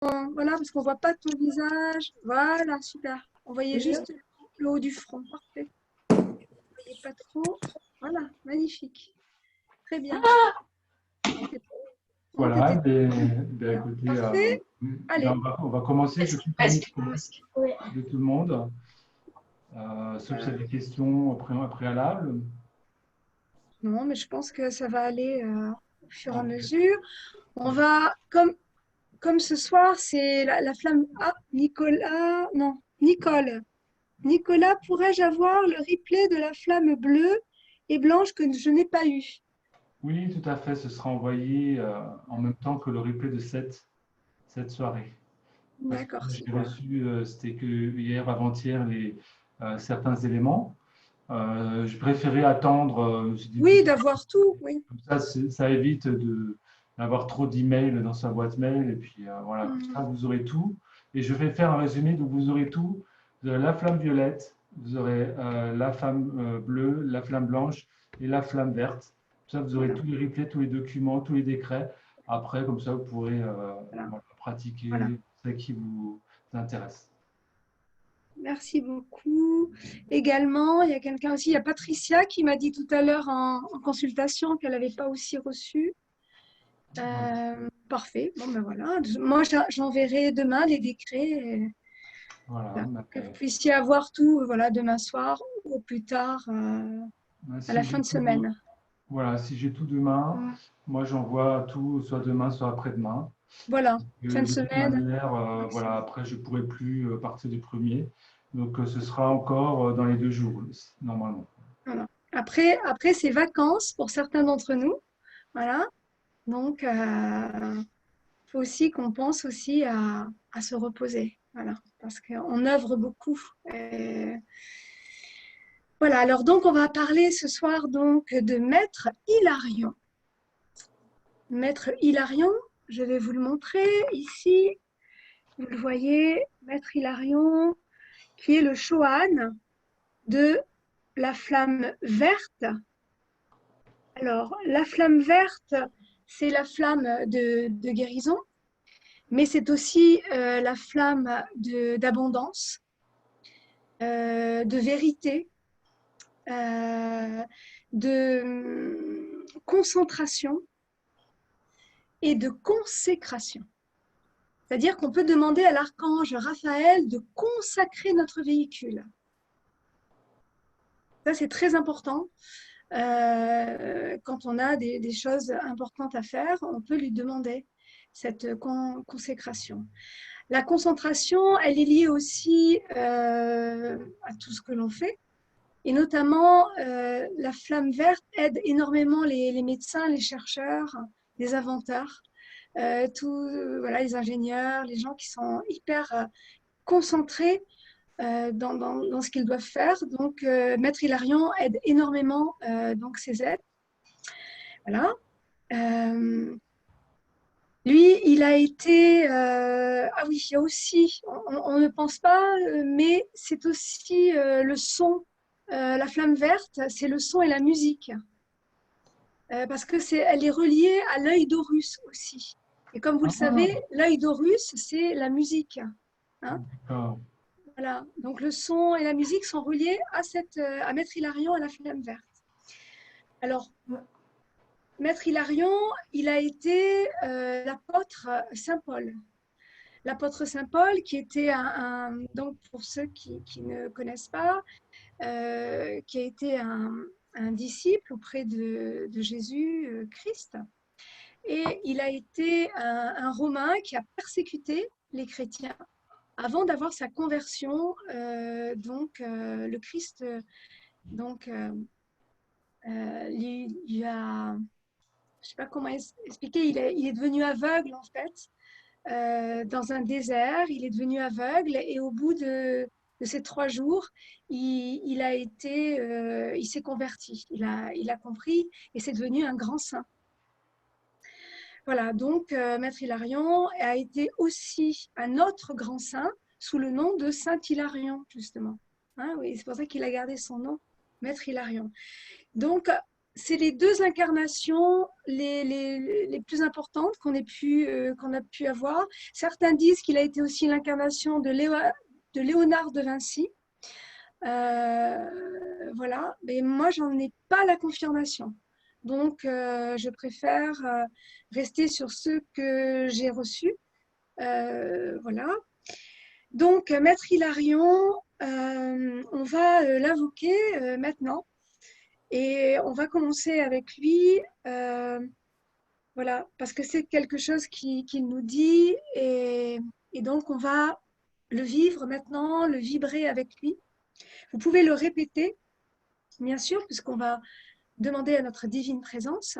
voilà, parce qu'on ne voit pas ton visage. Voilà, super. On voyait juste le haut du front. Parfait. On ne voyait pas trop. Voilà, magnifique. Très bien. Bon, Voilà, t'étais écoutez, parfait. Allez. on va commencer. Je coupe le micro de tout le monde, sauf s'il y a des questions préalables. Non, mais je pense que ça va aller au fur et à mesure. On va, comme ce soir, c'est la flamme. Ah, Nicolas. Non, Nicole. Nicolas, pourrais-je avoir le replay de la flamme bleue et blanche que je n'ai pas eu? Oui, tout à fait. Ce sera envoyé en même temps que le replay de cette soirée. Parce que D'accord, j'ai super. reçu, c'était que hier, avant-hier, certains éléments. Je préférais attendre. Je me suis dit, Oui, d'avoir tout, oui. comme ça, ça évite d'avoir trop d'emails dans sa boîte mail. Et puis voilà, comme ça, Mhm. vous aurez tout. Et je vais faire un résumé. Donc, vous aurez tout. Vous aurez la flamme violette, vous aurez la flamme bleue, la flamme blanche et la flamme verte. Comme ça, vous aurez Voilà, tous les replays, tous les documents, tous les décrets. Après, comme ça, vous pourrez voilà, voilà, voilà. pratiquer ce qui vous intéresse. Merci beaucoup. Également, il y a quelqu'un aussi, il y a Patricia qui m'a dit tout à l'heure en consultation qu'elle n'avait pas aussi reçu. Parfait. Bon, ben voilà. Moi, j'enverrai demain les décrets. Voilà. Voilà, que vous puissiez avoir tout, voilà, demain soir ou au plus tard à la Si fin j'ai de tout, semaine. voilà, si j'ai tout demain, moi j'envoie tout soit demain, soit après-demain. Voilà, fin de De toute semaine. manière, voilà, après je pourrai plus partir du premier. Donc ce sera encore dans les 2 jours, normalement. Voilà. Après, c'est vacances pour certains d'entre nous. Voilà. Donc, il faut aussi qu'on pense aussi à se reposer. Voilà. Parce qu'on œuvre beaucoup. Et voilà. Alors, donc, on va parler ce soir donc de Maître Hilarion. Maître Hilarion, je vais vous le montrer ici. Vous le voyez, Maître Hilarion, qui est le Chohan de la flamme verte. Alors, la flamme verte, c'est la flamme de guérison, mais c'est aussi la flamme d'abondance, de vérité, de concentration et de consécration. C'est-à-dire qu'on peut demander à l'archange Raphaël de consacrer notre véhicule. Ça, c'est très important. Quand on a des choses importantes à faire, on peut lui demander cette consécration. La concentration, elle est liée aussi à tout ce que l'on fait. Et notamment, la flamme verte aide énormément les médecins, les chercheurs, les inventeurs, voilà, les ingénieurs, les gens qui sont hyper concentrés dans ce qu'ils doivent faire. Donc, Maître Hilarion aide énormément donc ces aides. Voilà. Euh, Lui, il a été. Ah oui, il y a aussi, on ne pense pas, mais c'est aussi le son. La flamme verte, c'est le son et la musique. Parce que elle est reliée à l'œil d'Horus aussi. Et comme vous le Ah, savez, l'œil d'Horus, c'est la musique. Hein. d'accord. Voilà. Donc le son et la musique sont reliés à Maître Hilarion et la flamme verte. Alors, Maître Hilarion, il a été l'apôtre Saint Paul. L'apôtre Saint Paul, qui était donc pour ceux qui ne connaissent pas, qui a été un disciple auprès de Jésus-Christ. Et il a été un Romain qui a persécuté les chrétiens avant d'avoir sa conversion. Le Christ donc, lui a, je ne sais pas comment expliquer, il est devenu aveugle en fait dans un désert, il est devenu aveugle et au bout de ces 3 jours, il s'est converti, il a compris et c'est devenu un grand saint. Voilà, donc Maître Hilarion a été aussi un autre grand saint sous le nom de Saint Hilarion, justement. Hein, oui, c'est pour ça qu'il a gardé son nom, Maître Hilarion. Donc, c'est les deux incarnations les plus importantes qu'on a pu avoir. Certains disent qu'il a été aussi l'incarnation de Léonard de Vinci. Voilà, mais moi, j'en ai pas la confirmation. Donc, je préfère rester sur ceux que j'ai reçus. Voilà. Donc, Maître Hilarion, on va l'invoquer maintenant. Et on va commencer avec lui, voilà, parce que c'est quelque chose qu'il nous dit, et donc on va le vivre maintenant, le vibrer avec lui. Vous pouvez le répéter, bien sûr, puisqu'on va demander à notre divine présence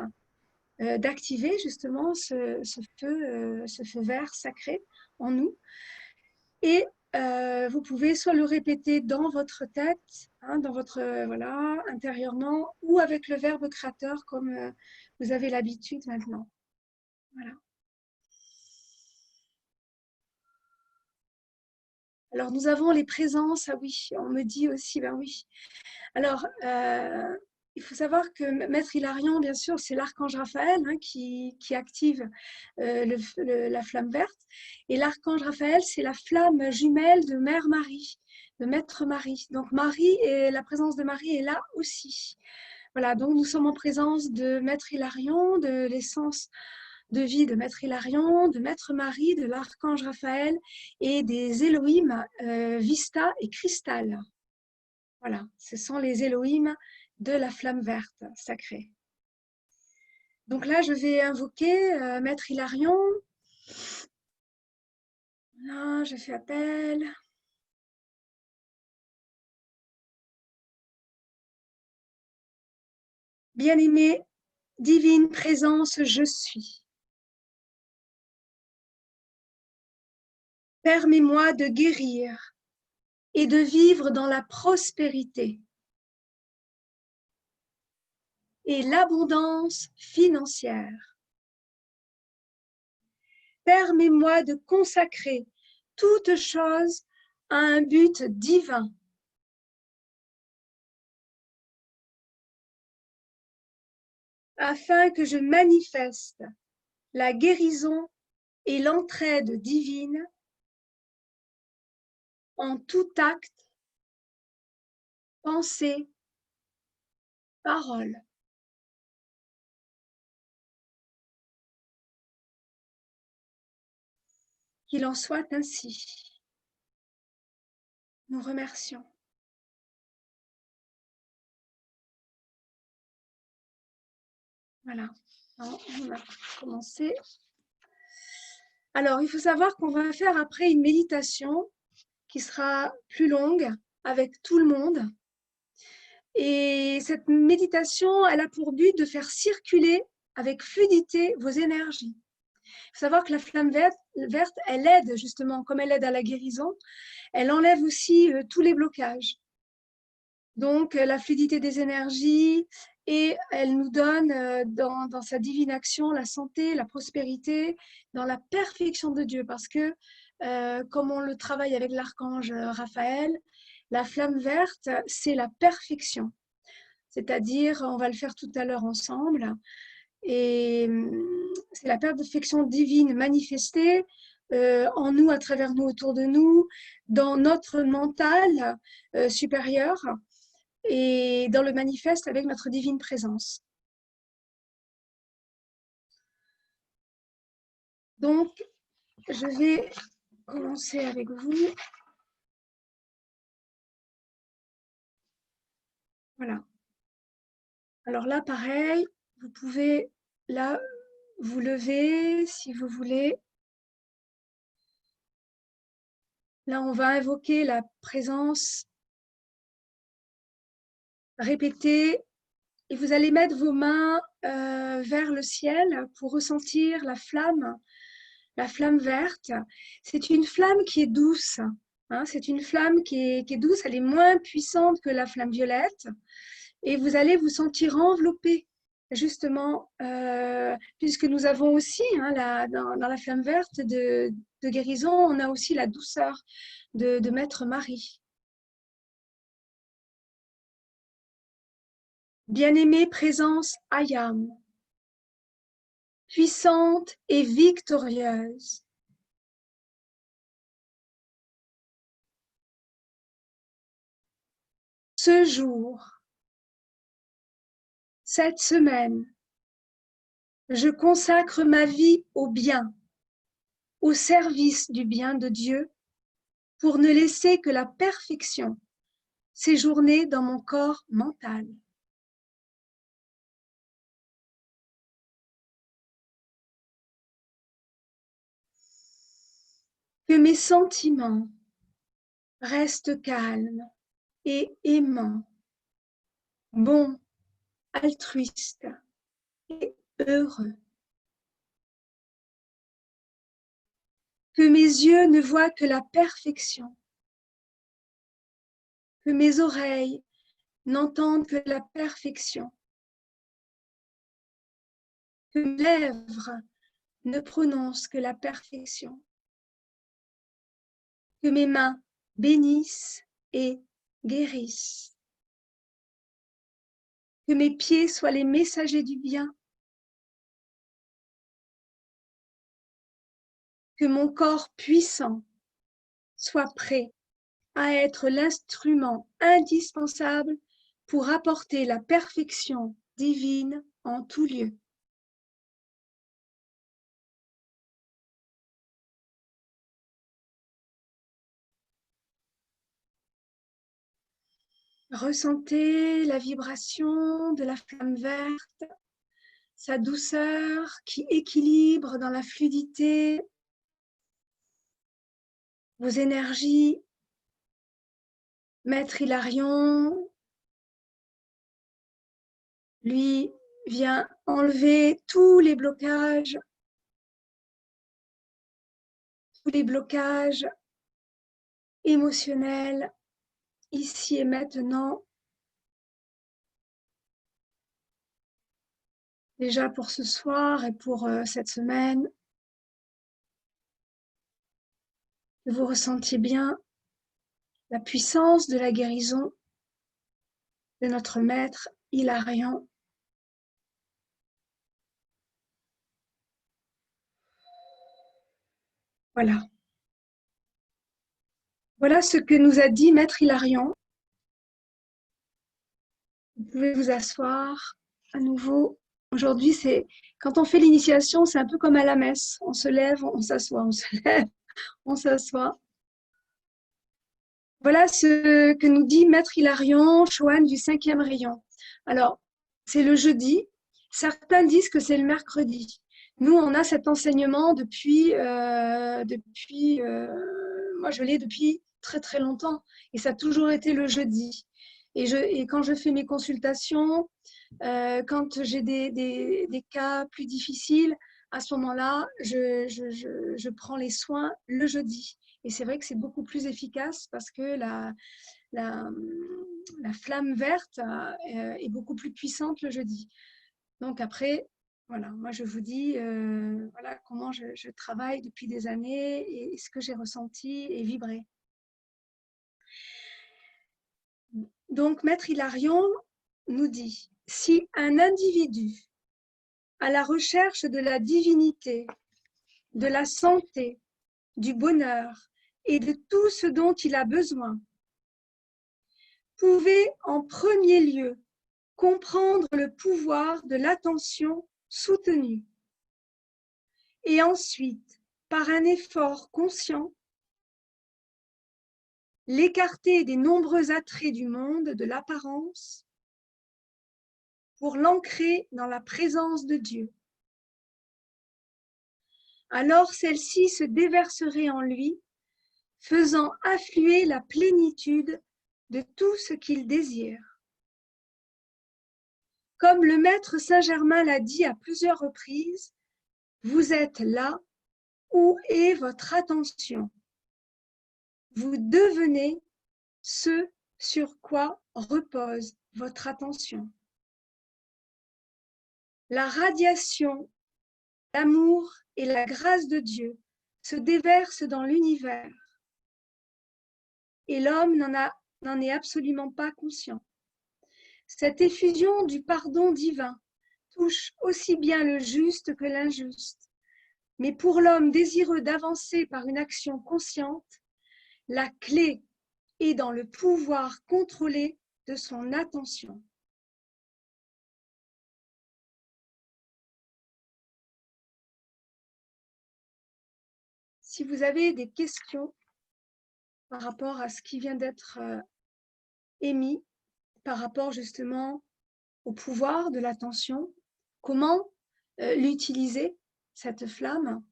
d'activer justement ce feu vert sacré en nous. Et vous pouvez soit le répéter dans votre tête, hein, dans votre, voilà, intérieurement, ou avec le verbe créateur comme vous avez l'habitude maintenant. Voilà. Alors, nous avons les présences. Ah oui, on me dit aussi, ben oui. Alors, il faut savoir que Maître Hilarion, bien sûr, c'est l'archange Raphaël hein, qui active la flamme verte. Et l'archange Raphaël, c'est la flamme jumelle de Mère Marie, de Maître Marie. Donc, Marie et la présence de Marie est là aussi. Voilà, donc nous sommes en présence de Maître Hilarion, de l'essence de vie de Maître Hilarion, de Maître Marie, de l'archange Raphaël et des Elohim Vista et Cristal. Voilà, ce sont les Elohim de la flamme verte sacrée. Donc là, je vais invoquer Maître Hilarion. Là, je fais appel. Bien-aimée, divine présence, je suis. Permets-moi de guérir et de vivre dans la prospérité et l'abondance financière. Permets-moi de consacrer toute chose à un but divin. Afin que je manifeste la guérison et l'entraide divine en tout acte, pensée, parole. Qu'il en soit ainsi. Nous remercions. Voilà, alors, on a commencé. Alors, il faut savoir qu'on va faire après une méditation qui sera plus longue avec tout le monde. Et cette méditation, elle a pour but de faire circuler avec fluidité vos énergies. Il faut savoir que la flamme verte, elle aide justement, comme elle aide à la guérison, elle enlève aussi tous les blocages. Donc, la fluidité des énergies, et elle nous donne dans sa divine action la santé, la prospérité, dans la perfection de Dieu. Parce que, comme on le travaille avec l'archange Raphaël, la flamme verte, c'est la perfection. C'est-à-dire, on va le faire tout à l'heure ensemble, et c'est la perfection divine manifestée en nous, à travers nous, autour de nous, dans notre mental supérieur et dans le manifeste avec notre divine présence. Donc, je vais commencer avec vous. Voilà. Alors là, pareil, vous pouvez là vous lever si vous voulez. Là, on va invoquer la présence. Répétez, et vous allez mettre vos mains vers le ciel pour ressentir la flamme verte. C'est une flamme qui est douce. Hein, c'est une flamme qui est douce, elle est moins puissante que la flamme violette. Et vous allez vous sentir enveloppé, justement, puisque nous avons aussi, hein, dans la flamme verte de guérison, on a aussi la douceur de Maître Marie. Bien-aimée présence Ayam, puissante et victorieuse, ce jour, cette semaine, je consacre ma vie au bien, au service du bien de Dieu, pour ne laisser que la perfection séjourner dans mon corps mental. Que mes sentiments restent calmes et aimants, bons, altruistes et heureux. Que mes yeux ne voient que la perfection, que mes oreilles n'entendent que la perfection, que mes lèvres ne prononcent que la perfection, que mes mains bénissent et guérissent, que mes pieds soient les messagers du bien, que mon corps puissant soit prêt à être l'instrument indispensable pour apporter la perfection divine en tout lieu. Ressentez la vibration de la flamme verte, sa douceur qui équilibre dans la fluidité vos énergies. Maître Hilarion, lui, vient enlever tous les blocages émotionnels ici et maintenant. Déjà pour ce soir et pour cette semaine, que vous ressentiez bien la puissance de la guérison de notre maître Hilarion. Voilà. Voilà ce que nous a dit maître Hilarion. Vous pouvez vous asseoir à nouveau. Aujourd'hui, c'est quand on fait l'initiation, c'est un peu comme à la messe. On se lève, on s'assoit, on se lève, on s'assoit. Voilà ce que nous dit maître Hilarion, Choane du 5e rayon. Alors, c'est le jeudi. Certains disent que c'est le mercredi. Nous, on a cet enseignement moi je l'ai depuis très très longtemps et ça a toujours été le jeudi. Et quand je fais mes consultations, quand j'ai des cas plus difficiles, à ce moment-là, je prends les soins le jeudi. Et c'est vrai que c'est beaucoup plus efficace parce que la flamme verte est beaucoup plus puissante le jeudi. Donc après, voilà, moi je vous dis voilà comment je travaille depuis des années et ce que j'ai ressenti et vibré. Donc Maître Hilarion nous dit, si un individu à la recherche de la divinité, de la santé, du bonheur et de tout ce dont il a besoin, pouvait en premier lieu comprendre le pouvoir de l'attention soutenue et ensuite, par un effort conscient, l'écarter des nombreux attraits du monde de l'apparence pour l'ancrer dans la présence de Dieu. Alors celle-ci se déverserait en lui, faisant affluer la plénitude de tout ce qu'il désire. Comme le maître Saint-Germain l'a dit à plusieurs reprises, vous êtes là où est votre attention. Vous devenez ce sur quoi repose votre attention. La radiation, l'amour et la grâce de Dieu se déversent dans l'univers et l'homme n'en est absolument pas conscient. Cette effusion du pardon divin touche aussi bien le juste que l'injuste. Mais pour l'homme désireux d'avancer par une action consciente, la clé est dans le pouvoir contrôlé de son attention. Si vous avez des questions par rapport à ce qui vient d'être émis, par rapport justement au pouvoir de l'attention, comment l'utiliser, cette flamme?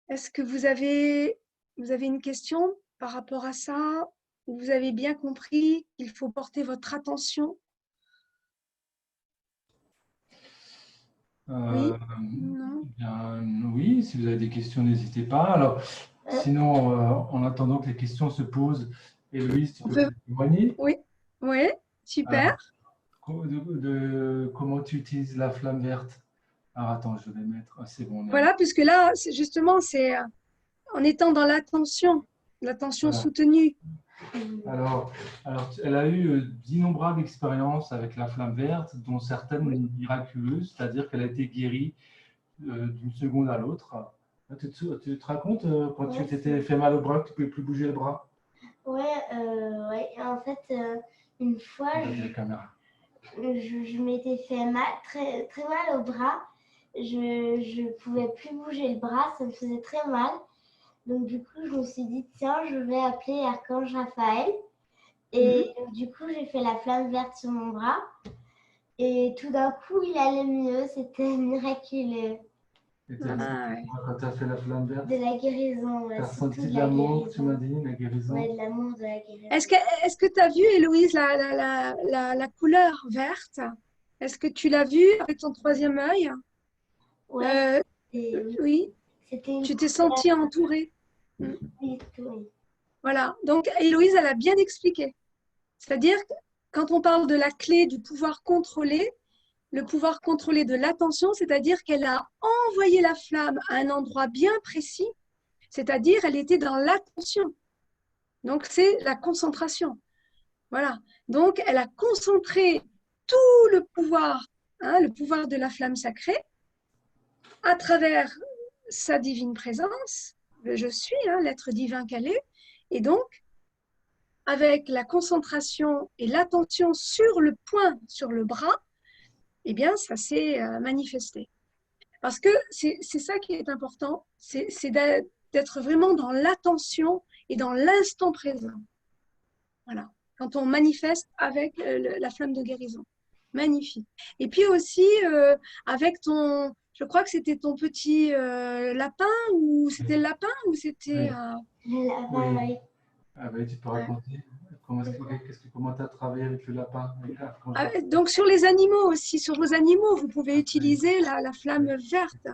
Est-ce que vous avez une question par rapport à ça? Vous avez bien compris qu'il faut porter votre attention? Oui? Non? Bien, oui, si vous avez des questions, n'hésitez pas. Alors, sinon, en attendant que les questions se posent, Héloïse, tu peux témoigner? Oui, oui, super. Comment tu utilises la flamme verte? Alors, attends, je vais mettre... Ah, c'est bon, Voilà, puisque là, justement, c'est en étant dans l'attention voilà. soutenue. Alors, elle a eu d'innombrables expériences avec la flamme verte, dont certaines miraculeuses, c'est-à-dire qu'elle a été guérie d'une seconde à l'autre. Tu te racontes quand tu t'étais fait mal au bras, que tu ne pouvais plus bouger le bras? Ouais. En fait, une fois, je m'étais fait mal, très, très mal au bras. Je ne pouvais plus bouger le bras, ça me faisait très mal. Donc du coup, je me suis dit, tiens, je vais appeler Archange Raphaël. Et donc, du coup, j'ai fait la flamme verte sur mon bras. Et tout d'un coup, il allait mieux. C'était miraculeux. Quand tu as fait la flamme verte? De la guérison. Tu as ressenti de l'amour, tu m'as dit, la guérison? Oui, de l'amour, de la guérison. Est-ce que tu as vu, Héloïse, la couleur verte? Est-ce que tu l'as vue avec ton troisième œil? Oui. Tu t'es sentie entourée? Oui. Voilà. Donc, Héloïse, elle a bien expliqué. C'est-à-dire que quand on parle de la clé du pouvoir contrôlé, le pouvoir contrôlé de l'attention, c'est-à-dire qu'elle a envoyé la flamme à un endroit bien précis, c'est-à-dire elle était dans l'attention. Donc, c'est la concentration. Voilà. Donc, elle a concentré tout le pouvoir de la flamme sacrée à travers sa divine présence, le je suis, l'être divin qu'elle est. Et donc, avec la concentration et l'attention sur le point, sur le bras, eh bien, ça s'est manifesté. Parce que c'est ça qui est important, c'est d'être vraiment dans l'attention et dans l'instant présent. Voilà, quand on manifeste avec la flamme de guérison. Magnifique. Et puis aussi, avec ton, je crois que c'était ton petit lapin, ou c'était le lapin, ou c'était... Le lapin, oui. Ah ben, tu peux raconter comment tu as travaillé avec le lapin? Donc sur les animaux aussi, sur vos animaux, vous pouvez utiliser la flamme verte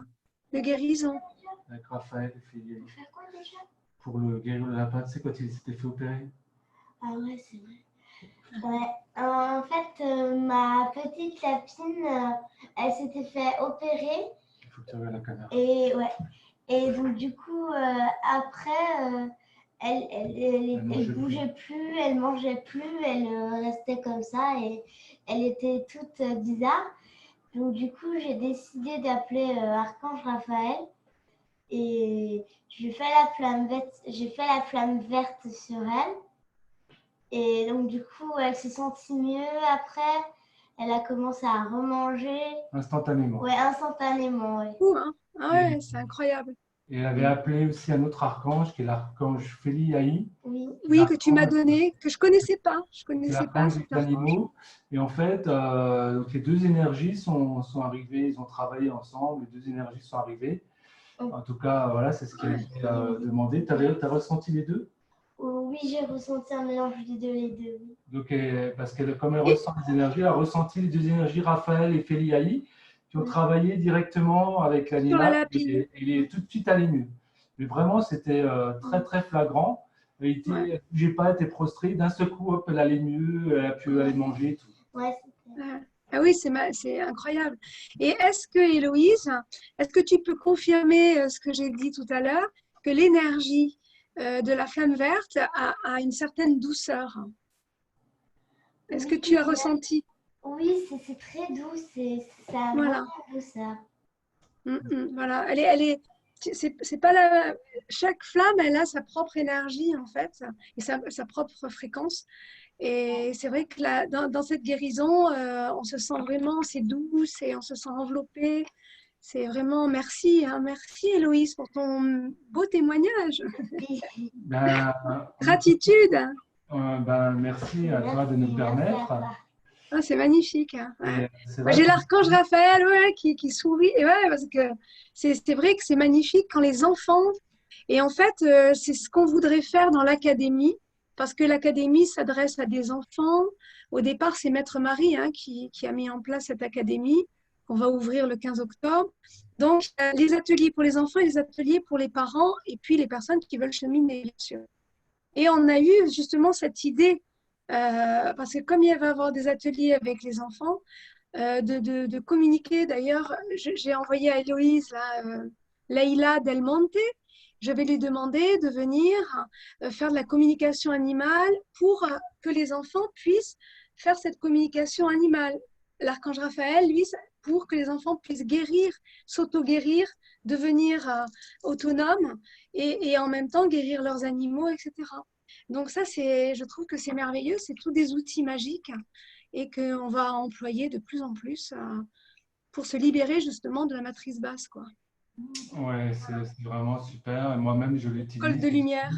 de guérison. Avec Raphaël, pour le guérir le lapin, tu sais, quand il s'était fait opérer? Ah ouais, c'est vrai. Ouais. En fait, ma petite lapine, elle s'était fait opérer. Il faut que tu regardes la caméra. Et donc du coup, après, elle bougeait plus, elle mangeait plus, elle restait comme ça et elle était toute bizarre. Donc du coup, j'ai décidé d'appeler Archange Raphaël et j'ai fait la flamme verte sur elle. Et donc du coup, elle s'est sentie mieux après. Elle a commencé à remanger. Instantanément. Ouais, instantanément. Ouais. Ah ouais, c'est incroyable. Et elle avait appelé aussi un autre archange, qui est l'archange Féliaï. Oui, que tu m'as donné, que je ne connaissais pas. Je connaissais pas cet archange. Animaux. Et en fait, donc les deux énergies sont arrivées, ils ont travaillé ensemble, les deux énergies sont arrivées. En tout cas, voilà, c'est ce qui a été demandé. Tu as ressenti les deux? Oui, j'ai ressenti un mélange des deux, les deux. Donc, parce qu'elle, comme elle ressent les énergies, elle a ressenti les deux énergies, Raphaël et Féliaï, qui ont travaillé directement avec l'animal et il est tout de suite allé mieux. Mais vraiment, c'était très, très flagrant. Elle ne bougeait pas, elle était prostrée. D'un seul coup, hop, elle allait mieux, elle a pu aller manger et tout. Ouais, ah oui, c'est incroyable. Et est-ce que, Héloïse, est-ce que tu peux confirmer ce que j'ai dit tout à l'heure, que l'énergie de la flamme verte a une certaine douceur? Est-ce que tu as ressenti? Oui, c'est très doux, ça a Voilà. vraiment doux ça. Voilà. C'est pas chaque flamme, elle a sa propre énergie en fait, et sa propre fréquence. Et c'est vrai que dans cette guérison, on se sent vraiment, c'est douce et on se sent enveloppé. C'est vraiment merci, hein, merci Héloïse pour ton beau témoignage. Ben, Gratitude. merci à toi de nous permettre. Ah, c'est magnifique. Hein. Ouais. Vrai J'ai l'archange Raphaël qui sourit. Et ouais, parce que c'est vrai que c'est magnifique quand les enfants. Et en fait, c'est ce qu'on voudrait faire dans l'académie, parce que l'académie s'adresse à des enfants. Au départ, c'est Maître Marie qui a mis en place cette académie qu'on va ouvrir le 15 octobre. Donc, les ateliers pour les enfants et les ateliers pour les parents, et puis les personnes qui veulent cheminer, bien sûr. Et on a eu justement cette idée, parce que comme il va y avoir des ateliers avec les enfants, de communiquer. D'ailleurs, j'ai envoyé à Héloïse, Leïla Del Monte, je vais lui demander de venir faire de la communication animale pour que les enfants puissent faire cette communication animale. L'archange Raphaël, lui, pour que les enfants puissent guérir, s'auto-guérir, devenir autonomes et en même temps guérir leurs animaux, etc. Donc ça, je trouve que c'est merveilleux, c'est tous des outils magiques et qu'on va employer de plus en plus pour se libérer justement de la matrice basse, quoi. Ouais, c'est vraiment super. Moi-même, je Col de l'utilise. lumière.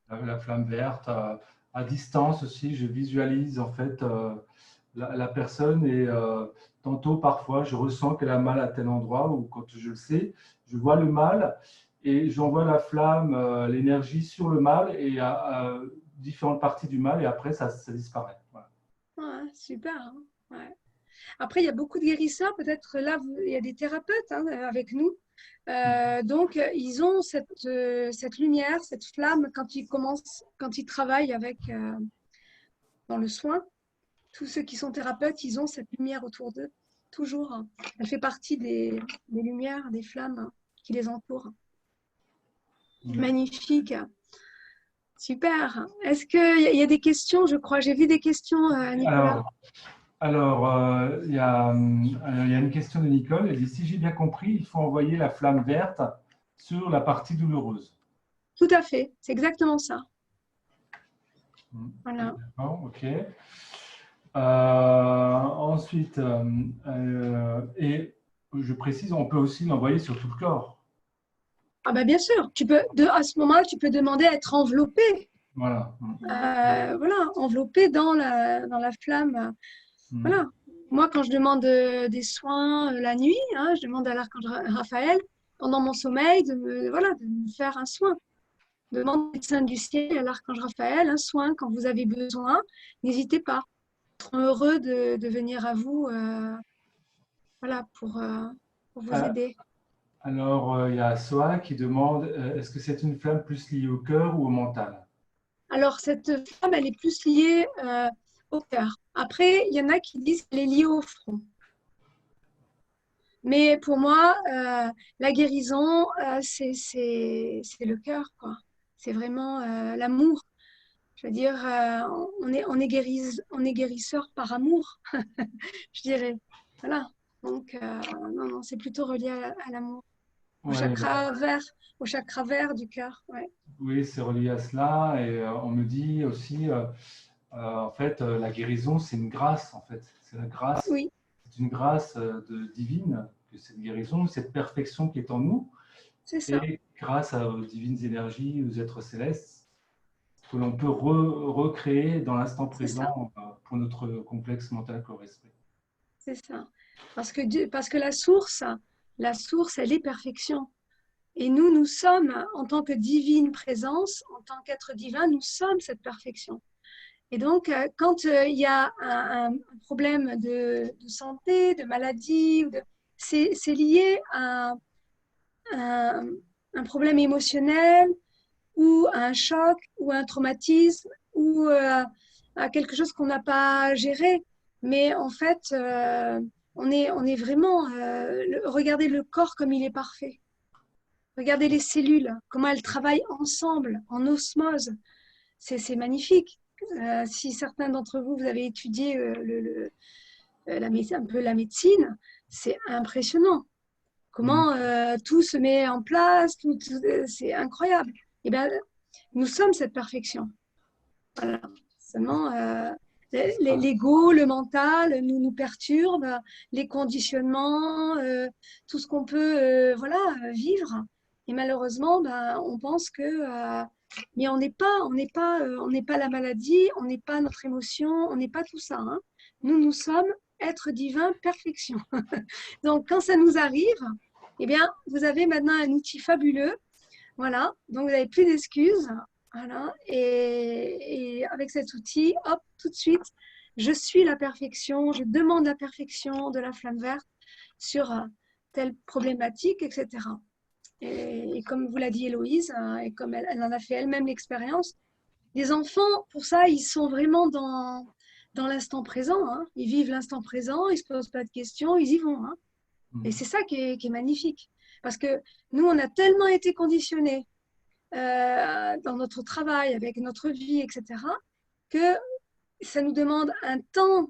La flamme verte. À distance aussi, je visualise en fait la personne et tantôt, parfois, je ressens qu'elle a mal à tel endroit ou quand je le sais, je vois le mal et j'envoie la flamme, l'énergie sur le mal et à différentes parties du mal et après, ça disparaît. Voilà. Ouais, super. Hein, ouais. Après, il y a beaucoup de guérisseurs. Peut-être là, il y a des thérapeutes avec nous. Donc, ils ont cette lumière, cette flamme quand ils travaillent dans le soin. Tous ceux qui sont thérapeutes, ils ont cette lumière autour d'eux, toujours. Hein. Elle fait partie des lumières, des flammes qui les entourent. Magnifique. Super. Est-ce qu'il y a des questions? Je crois, j'ai vu des questions, Nicolas. Alors, il y a une question de Nicole. Elle dit, si j'ai bien compris, il faut envoyer la flamme verte sur la partie douloureuse. Tout à fait, c'est exactement ça. Voilà. Ok. Ensuite, et je précise, on peut aussi l'envoyer sur tout le corps. Ah ben bien sûr, à ce moment-là, tu peux demander à être enveloppé. Voilà. Voilà, enveloppé dans la flamme. Voilà. Moi, quand je demande des soins la nuit, je demande à l'archange Raphaël, pendant mon sommeil, de me faire un soin. Je demande au médecin du ciel, à l'archange Raphaël, un soin quand vous avez besoin. N'hésitez pas. Ils seront heureux de venir à vous voilà, pour vous aider. Alors, il y a Soa qui demande, est-ce que c'est une flamme plus liée au cœur ou au mental? Alors, cette flamme, elle est plus liée au cœur. Après, il y en a qui disent qu'elle est liée au front. Mais pour moi, la guérison, c'est le cœur, quoi. C'est vraiment l'amour. Je veux dire, on est guérisseur par amour, je dirais. Voilà. Donc, non, c'est plutôt relié à l'amour. Au chakra vert du cœur. Ouais. Oui, c'est relié à cela. Et on me dit aussi, en fait, la guérison, c'est une grâce, en fait. C'est la grâce. Oui. C'est une grâce divine, que cette guérison, cette perfection qui est en nous. C'est ça. Et grâce aux divines énergies, aux êtres célestes, que l'on peut recréer dans l'instant présent pour notre complexe mental corps-esprit. C'est ça. Parce que la source, elle est perfection. Et nous sommes, en tant que divine présence, en tant qu'être divin, nous sommes cette perfection. Et donc, quand il y a un problème de santé, de maladie, c'est lié à un problème émotionnel ou à un choc ou à un traumatisme ou à quelque chose qu'on n'a pas géré. Mais en fait, on est vraiment... regardez le corps comme il est parfait. Regardez les cellules, comment elles travaillent ensemble, en osmose. C'est magnifique. Si certains d'entre vous, vous avez étudié un peu la médecine, c'est impressionnant. Comment tout se met en place, c'est incroyable. Eh bien, nous sommes cette perfection. Voilà. Seulement, l'ego, le mental nous perturbe, les conditionnements, tout ce qu'on peut vivre. Et malheureusement, on pense que mais on n'est pas la maladie, on n'est pas notre émotion, on n'est pas tout ça. Hein. Nous sommes être divin, perfection. Donc, quand ça nous arrive, eh bien, vous avez maintenant un outil fabuleux. Voilà. Donc, vous n'avez plus d'excuses. Voilà. Et avec cet outil, hop, tout de suite, je suis la perfection, je demande la perfection de la flamme verte sur telle problématique, etc. Et comme vous l'a dit Héloïse, et comme elle en a fait elle-même l'expérience, les enfants, pour ça, ils sont vraiment dans l'instant présent. Hein. Ils vivent l'instant présent, ils ne se posent pas de questions, ils y vont. Hein. Et c'est ça qui est magnifique. Parce que nous, on a tellement été conditionnés dans notre travail, avec notre vie, etc., que ça nous demande un temps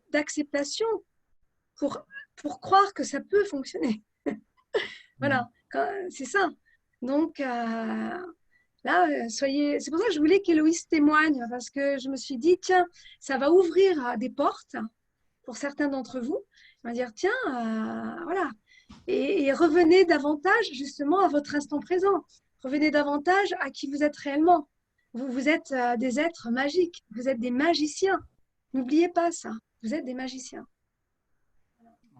d'acceptation pour croire que ça peut fonctionner. Voilà, c'est ça. Donc, là, c'est pour ça que je voulais qu'Héloïse témoigne, parce que je me suis dit, tiens, ça va ouvrir des portes pour certains d'entre vous. On va dire, tiens, voilà. Et revenez davantage justement à votre instant présent. Revenez davantage à qui vous êtes réellement. Vous êtes des êtres magiques. Vous êtes des magiciens. N'oubliez pas ça. Vous êtes des magiciens.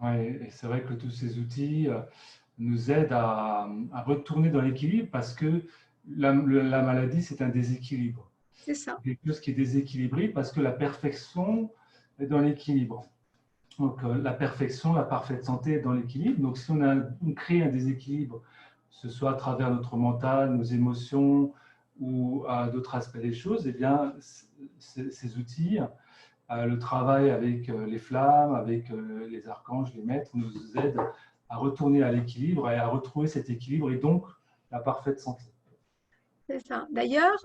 Oui, et c'est vrai que tous ces outils nous aident à retourner dans l'équilibre parce que la maladie, c'est un déséquilibre. C'est ça. Quelque chose qui est déséquilibré parce que la perfection est dans l'équilibre. Donc, la perfection, la parfaite santé est dans l'équilibre. Donc, si on crée un déséquilibre, que ce soit à travers notre mental, nos émotions ou d'autres aspects des choses, eh bien, ces outils, le travail avec les flammes, avec les archanges, les maîtres, nous aident à retourner à l'équilibre et à retrouver cet équilibre et donc la parfaite santé. C'est ça. D'ailleurs,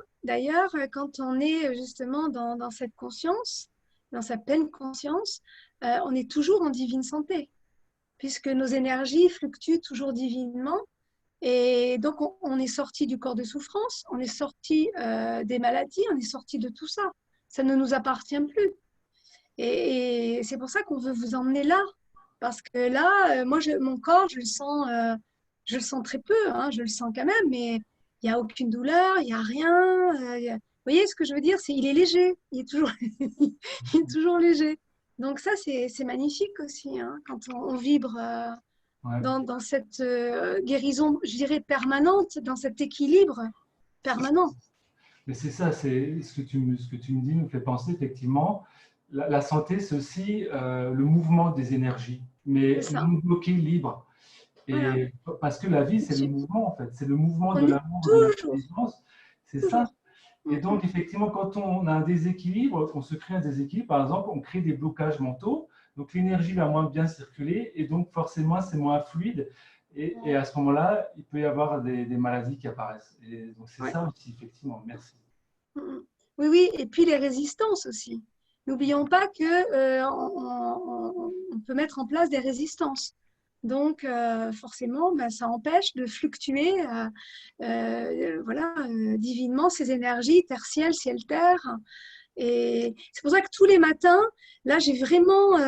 quand on est justement dans cette conscience, dans sa pleine conscience, on est toujours en divine santé, puisque nos énergies fluctuent toujours divinement. Et donc, on est sorti du corps de souffrance, on est sorti des maladies, on est sorti de tout ça. Ça ne nous appartient plus. Et c'est pour ça qu'on veut vous emmener là. Parce que là, moi, mon corps, je le sens très peu, hein, je le sens quand même, mais il n'y a aucune douleur, il n'y a rien. Vous voyez ce que je veux dire? Il est léger, il est toujours, il est toujours léger. Donc ça, c'est magnifique aussi, hein, quand on vibre dans cette guérison, je dirais, permanente, dans cet équilibre permanent. Mais c'est ça, c'est ce que tu me dis nous fait penser effectivement. La santé, c'est aussi le mouvement des énergies, mais nous bloquer libre. Et voilà. Parce que la vie, c'est le mouvement, en fait. C'est le mouvement de l'amour, de l'intelligence. C'est ça. Et donc, effectivement, quand on a un déséquilibre, on se crée un déséquilibre, par exemple, on crée des blocages mentaux. Donc, l'énergie va moins bien circuler et donc, forcément, c'est moins fluide. Et à ce moment-là, il peut y avoir des maladies qui apparaissent. Et donc, c'est ça aussi, effectivement. Merci. Oui, oui. Et puis, les résistances aussi. N'oublions pas qu'on peut mettre en place des résistances. Donc, forcément, ça empêche de fluctuer divinement ces énergies, terre-ciel, ciel-terre. Et c'est pour ça que tous les matins, là, j'ai vraiment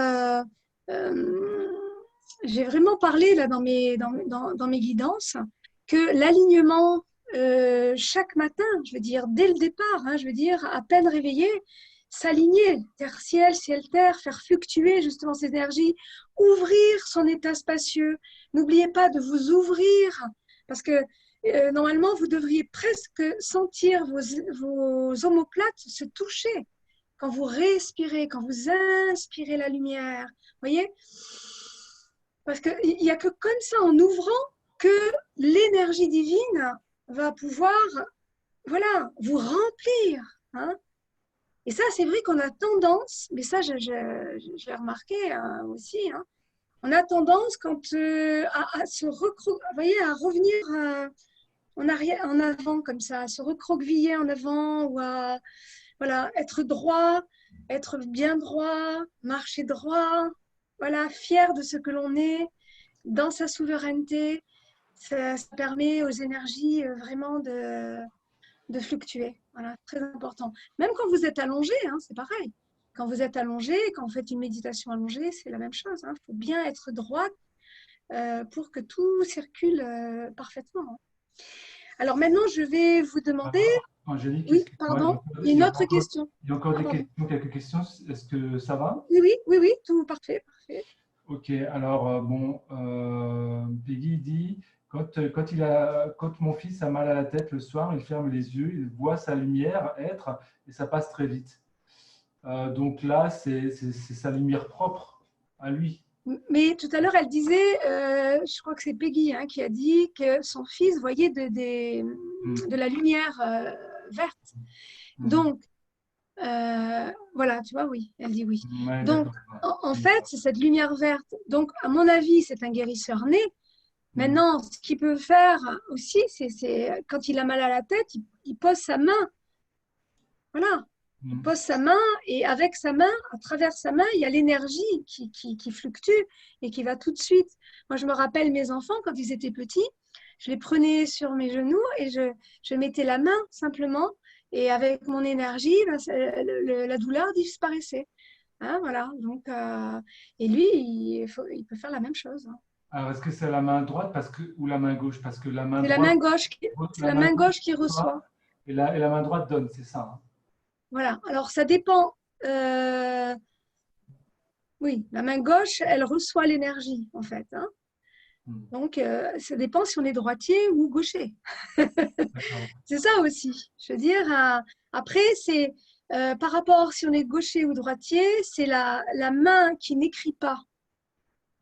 parlé là, dans mes guidances que l'alignement, chaque matin, je veux dire, dès le départ, hein, je veux dire, à peine réveillé, s'aligner, terre-ciel, ciel-terre, faire fluctuer justement ces énergies, ouvrir son état spacieux. N'oubliez pas de vous ouvrir, parce que normalement, vous devriez presque sentir vos omoplates se toucher quand vous respirez, quand vous inspirez la lumière. Vous voyez? Parce qu'il n'y a que comme ça, en ouvrant, que l'énergie divine va pouvoir vous remplir. Hein? Et ça, c'est vrai qu'on a tendance, mais ça, je l'ai remarqué aussi, hein, on a tendance à revenir en avant comme ça, à se recroqueviller en avant ou à voilà, être droit, être bien droit, marcher droit, voilà, fier de ce que l'on est, dans sa souveraineté. Ça permet aux énergies vraiment de fluctuer. Voilà, très important. Même quand vous êtes allongé, hein, c'est pareil. Quand vous êtes allongé, quand vous faites une méditation allongée, c'est la même chose. Il faut bien être droit pour que tout circule parfaitement. Alors maintenant, je vais vous demander… Angélique, Oui, pardon, il y a une autre question. Il y a encore des questions, quelques questions. Est-ce que ça va? Oui, tout parfait, parfait. Ok, alors bon, Peggy dit, quand mon fils a mal à la tête le soir, il ferme les yeux, il voit sa lumière être et ça passe très vite. Donc là, c'est sa lumière propre à lui. Mais tout à l'heure, elle disait, je crois que c'est Peggy hein, qui a dit que son fils voyait de la lumière verte. Donc, voilà, tu vois, oui, elle dit oui. Ouais, donc, en fait, c'est cette lumière verte. Donc, à mon avis, c'est un guérisseur né. Maintenant, ce qu'il peut faire aussi, c'est quand il a mal à la tête, il pose sa main. Voilà. Il pose sa main et avec sa main, à travers sa main, il y a l'énergie qui fluctue et qui va tout de suite. Moi, je me rappelle mes enfants, quand ils étaient petits, je les prenais sur mes genoux et je mettais la main simplement et avec mon énergie, ben, la douleur disparaissait. Hein, voilà. Donc, et lui, il peut faire la même chose. Hein. Alors, est-ce que c'est la main droite ou la main gauche? Parce que la main C'est droite, la main gauche qui reçoit. Et la main droite donne, c'est ça. Hein. Voilà. Alors, ça dépend. Oui, la main gauche, elle reçoit l'énergie, en fait. Hein. Donc, ça dépend si on est droitier ou gaucher. C'est ça aussi. Je veux dire, après, c'est par rapport si on est gaucher ou droitier, c'est la main qui n'écrit pas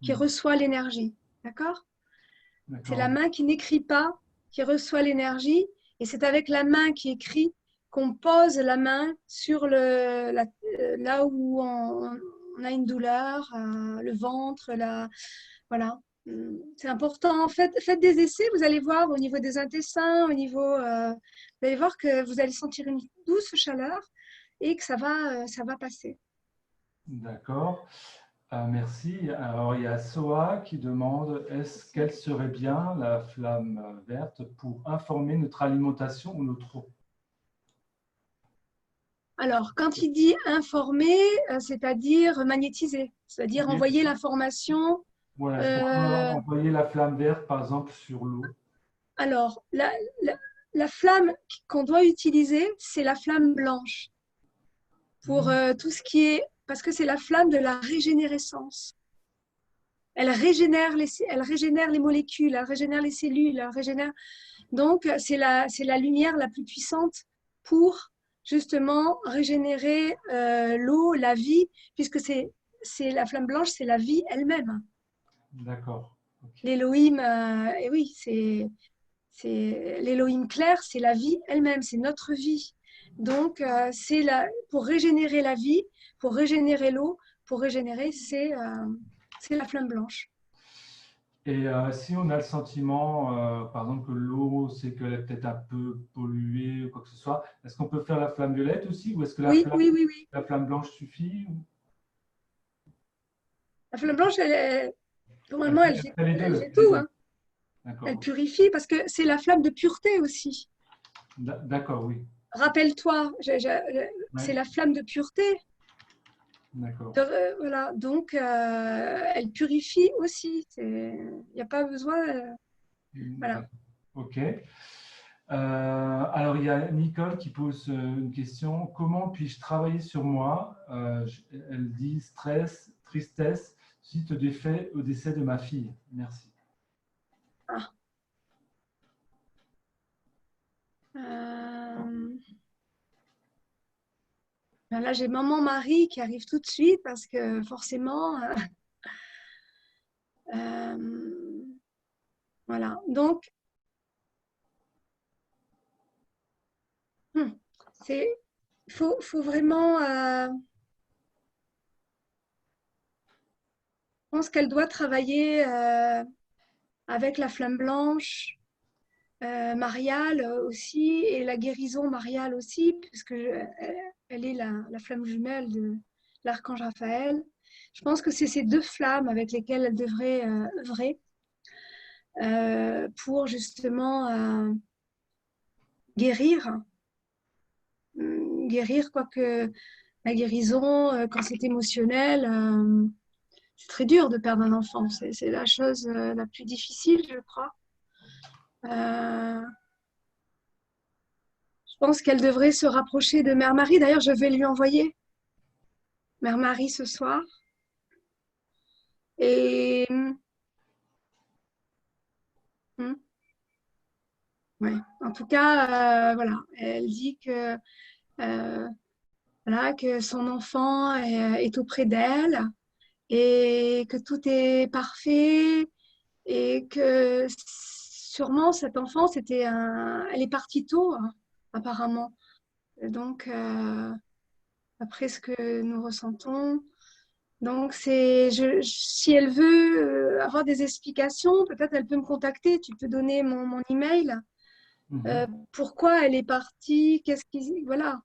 qui reçoit l'énergie. D'accord? C'est la main qui n'écrit pas qui reçoit l'énergie. Et c'est avec la main qui écrit qu'on pose la main sur là où on a une douleur, le ventre, voilà. C'est important. Faites des essais, vous allez voir au niveau des intestins, vous allez voir que vous allez sentir une douce chaleur et que ça va passer. D'accord. Merci. Alors, il y a Soa qui demande, est-ce qu'elle serait bien, la flamme verte, pour informer notre alimentation ou notre eau? Alors, quand il dit informer, c'est-à-dire magnétiser, c'est-à-dire envoyer l'information. Voilà, est-ce qu'on peut envoyer la flamme verte, par exemple, sur l'eau? Alors, la flamme qu'on doit utiliser, c'est la flamme blanche. Pour tout ce qui est… Parce que c'est la flamme de la régénérescence. Elle régénère les molécules, elle régénère les cellules, elle régénère… Donc, c'est la lumière la plus puissante pour justement régénérer l'eau, la vie, puisque c'est la flamme blanche, c'est la vie elle-même. D'accord. Okay. L'Élohim, et oui, c'est l'Élohim clair, c'est la vie elle-même, c'est notre vie. Donc, pour régénérer la vie, pour régénérer l'eau, pour régénérer, c'est la flamme blanche. Et si on a le sentiment, par exemple, que l'eau, c'est qu'elle est peut-être un peu polluée ou quoi que ce soit, est-ce qu'on peut faire la flamme violette aussi ou est-ce que la flamme blanche suffit ou… La flamme blanche, normalement, elle fait tout. Hein. Elle purifie parce que c'est la flamme de pureté aussi. D'accord, oui. Rappelle-toi, c'est la flamme de pureté. D'accord. Voilà, donc elle purifie aussi. Il n'y a pas besoin. Voilà. Ok. Alors, il y a Nicole qui pose une question. Comment puis-je travailler sur moi? Elle dit stress, tristesse, suite au décès de ma fille. Merci. Ah. Là, j'ai maman Marie qui arrive tout de suite parce que forcément, voilà. Donc, faut vraiment. Je pense qu'elle doit travailler avec la flamme blanche, mariale aussi, et la guérison mariale aussi, puisque elle est la flamme jumelle de l'archange Raphaël. Je pense que c'est ces deux flammes avec lesquelles elle devrait œuvrer pour justement guérir. Guérir, quoique la guérison, quand c'est émotionnel, c'est très dur de perdre un enfant. C'est la chose la plus difficile, je crois. Je pense qu'elle devrait se rapprocher de Mère Marie. D'ailleurs, je vais lui envoyer Mère Marie ce soir. Et ouais. En tout cas, voilà, elle dit que, voilà, que son enfant est auprès d'elle et que tout est parfait et que sûrement cet enfant, elle est partie tôt, hein, apparemment. Et donc, après ce que nous ressentons, donc si elle veut avoir des explications, peut-être elle peut me contacter. Tu peux donner mon email. Pourquoi elle est partie, voilà.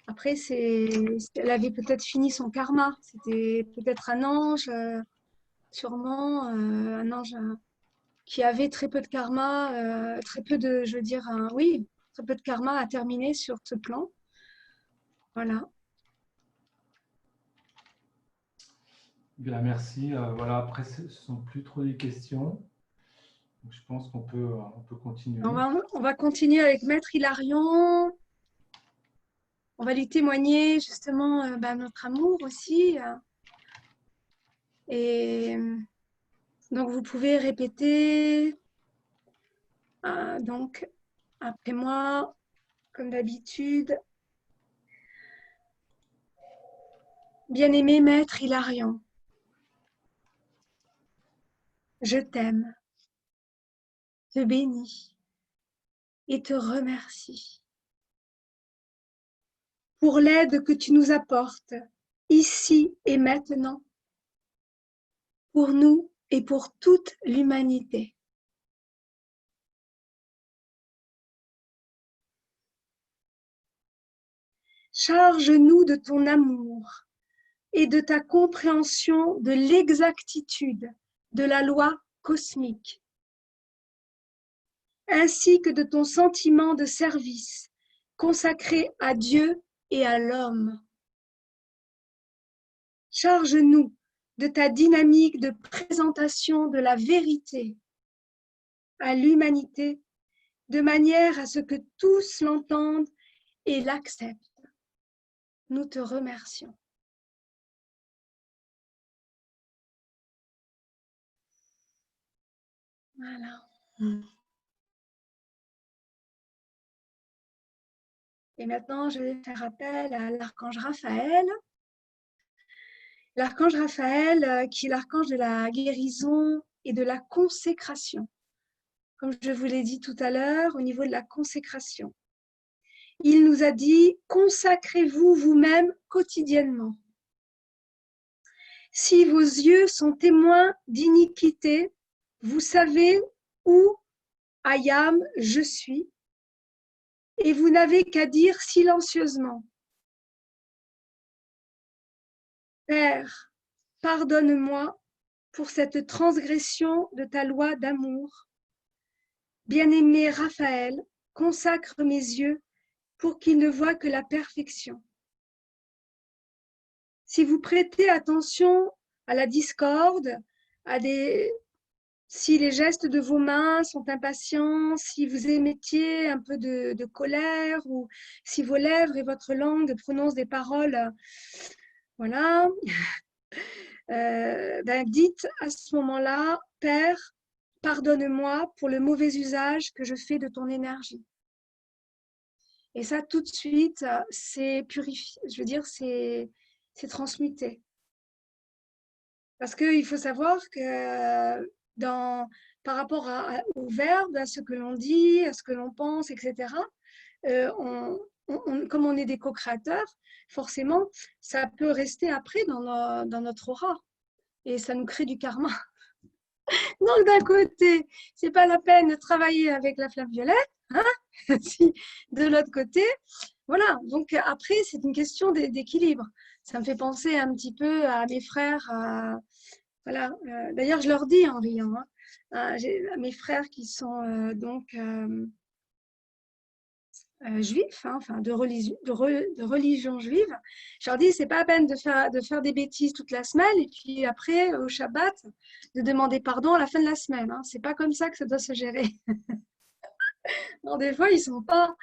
Après, elle avait peut-être fini son karma. C'était peut-être un ange, sûrement un ange qui avait très peu de karma, très peu de, je veux dire, oui, très peu de karma à terminer sur ce plan. Voilà. Bien, merci. Voilà, après, ce ne sont plus trop des questions. Donc, je pense qu'on peut continuer. On va continuer avec Maître Hilarion. On va lui témoigner justement notre amour aussi. Et donc, vous pouvez répéter donc, après moi, comme d'habitude. Bien-aimé Maître Hilarion, je t'aime, te bénis et te remercie pour l'aide que tu nous apportes ici et maintenant, pour nous et pour toute l'humanité. Charge-nous de ton amour et de ta compréhension de l'exactitude de la loi cosmique, ainsi que de ton sentiment de service consacré à Dieu et à l'homme. Charge-nous de ta dynamique de présentation de la vérité à l'humanité, de manière à ce que tous l'entendent et l'acceptent. Nous te remercions. Voilà. Et maintenant, je vais faire appel à l'archange Raphaël. L'archange Raphaël, qui est l'archange de la guérison et de la consécration. Comme je vous l'ai dit tout à l'heure, au niveau de la consécration. Il nous a dit, consacrez-vous vous-même quotidiennement. Si vos yeux sont témoins d'iniquité, vous savez où I am, je suis, et vous n'avez qu'à dire silencieusement, Père, pardonne-moi pour cette transgression de ta loi d'amour. Bien-aimé Raphaël, consacre mes yeux pour qu'ils ne voient que la perfection. Si vous prêtez attention à la discorde, si les gestes de vos mains sont impatients, si vous émettiez un peu de colère, ou si vos lèvres et votre langue prononcent des paroles, voilà, dites à ce moment-là, Père, pardonne-moi pour le mauvais usage que je fais de ton énergie. Et ça, tout de suite, c'est purifié, je veux dire, c'est transmuté. Parce qu'il faut savoir que par rapport au verbe, à ce que l'on dit, à ce que l'on pense, etc., comme on est des co-créateurs, forcément, ça peut rester après dans notre aura. Et ça nous crée du karma. Donc, d'un côté, ce n'est pas la peine de travailler avec la flamme violette, hein, si de l'autre côté, voilà. Donc après, c'est une question d'équilibre. Ça me fait penser un petit peu à mes frères. Voilà. D'ailleurs, je leur dis en riant, hein, j'ai mes frères qui sont juifs, hein, enfin de religion juive. Je leur dis, c'est pas la peine de faire des bêtises toute la semaine et puis après, au Shabbat, de demander pardon à la fin de la semaine. Hein. C'est pas comme ça que ça doit se gérer. Non, des fois, ils sont pas.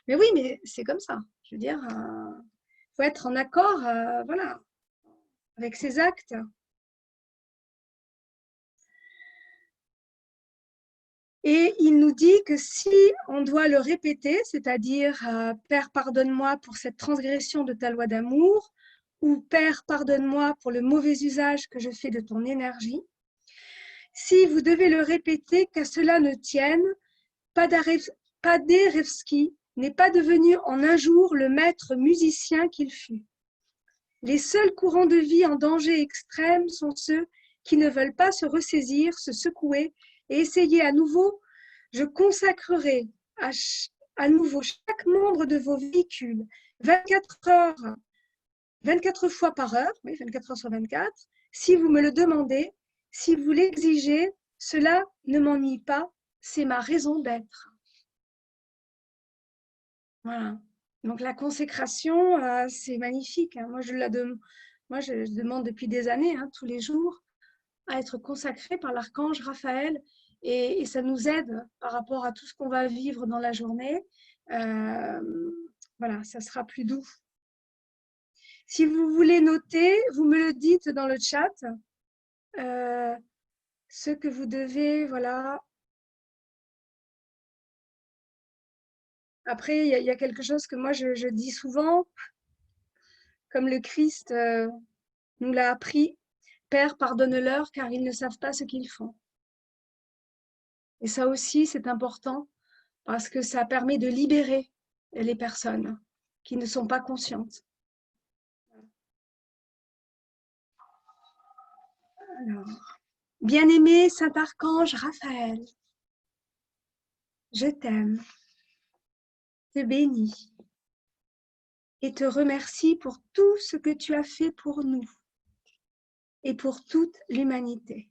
Mais oui, mais c'est comme ça. Je veux dire, faut être en accord, voilà, avec ses actes. Et il nous dit que si on doit le répéter, c'est-à-dire Père, pardonne-moi pour cette transgression de ta loi d'amour, ou Père, pardonne-moi pour le mauvais usage que je fais de ton énergie, si vous devez le répéter, qu'à cela ne tienne, Paderewski n'est pas devenu en un jour le maître musicien qu'il fut. Les seuls courants de vie en danger extrême sont ceux qui ne veulent pas se ressaisir, se secouer et essayer à nouveau. Je consacrerai à nouveau chaque membre de vos véhicules 24 fois par heure, oui, 24 heures sur 24, si vous me le demandez, si vous l'exigez, cela ne m'ennuie pas, c'est ma raison d'être. Voilà. Donc la consécration, c'est magnifique. Hein. Moi, je demande depuis des années, hein, tous les jours, à être consacré par l'archange Raphaël. Et ça nous aide par rapport à tout ce qu'on va vivre dans la journée. Voilà, ça sera plus doux. Si vous voulez noter, vous me le dites dans le chat. Ce que vous devez, voilà. Après, il y a quelque chose que moi, je dis souvent, comme le Christ nous l'a appris. Père, pardonne-leur car ils ne savent pas ce qu'ils font. Et ça aussi, c'est important parce que ça permet de libérer les personnes qui ne sont pas conscientes. Alors, bien-aimé Saint-Archange Raphaël, je t'aime, te bénis et te remercie pour tout ce que tu as fait pour nous et pour toute l'humanité.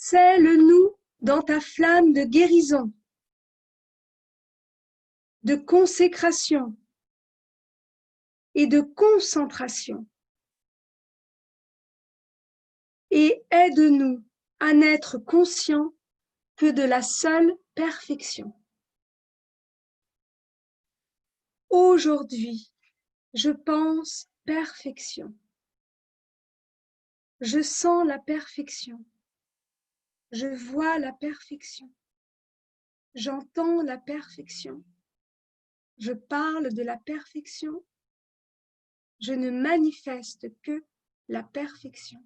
Scelle-nous dans ta flamme de guérison, de consécration et de concentration. Et aide-nous à n'être conscients que de la seule perfection. Aujourd'hui, je pense perfection. Je sens la perfection. Je vois la perfection. J'entends la perfection. Je parle de la perfection. Je ne manifeste que la perfection.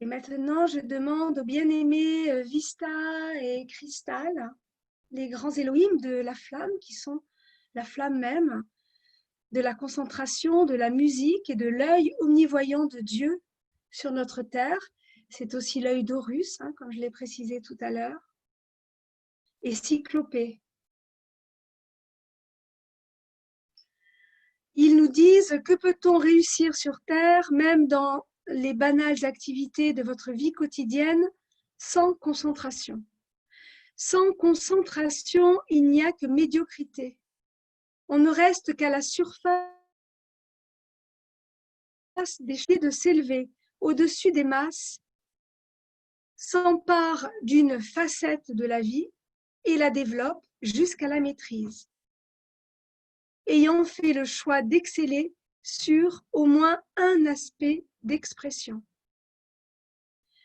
Et maintenant, je demande aux bien-aimés Vista et Cristal, les grands Elohim de la flamme, qui sont la flamme même, de la concentration, de la musique et de l'œil omnivoyant de Dieu sur notre terre. C'est aussi l'œil d'Horus, hein, comme je l'ai précisé tout à l'heure, et Cyclopée. Ils nous disent que peut-on réussir sur terre, même dans les banales activités de votre vie quotidienne, sans concentration. Sans concentration, il n'y a que médiocrité. On ne reste qu'à la surface des choses de s'élever au-dessus des masses, s'empare d'une facette de la vie et la développe jusqu'à la maîtrise. Ayant fait le choix d'exceller sur au moins un aspect d'expression.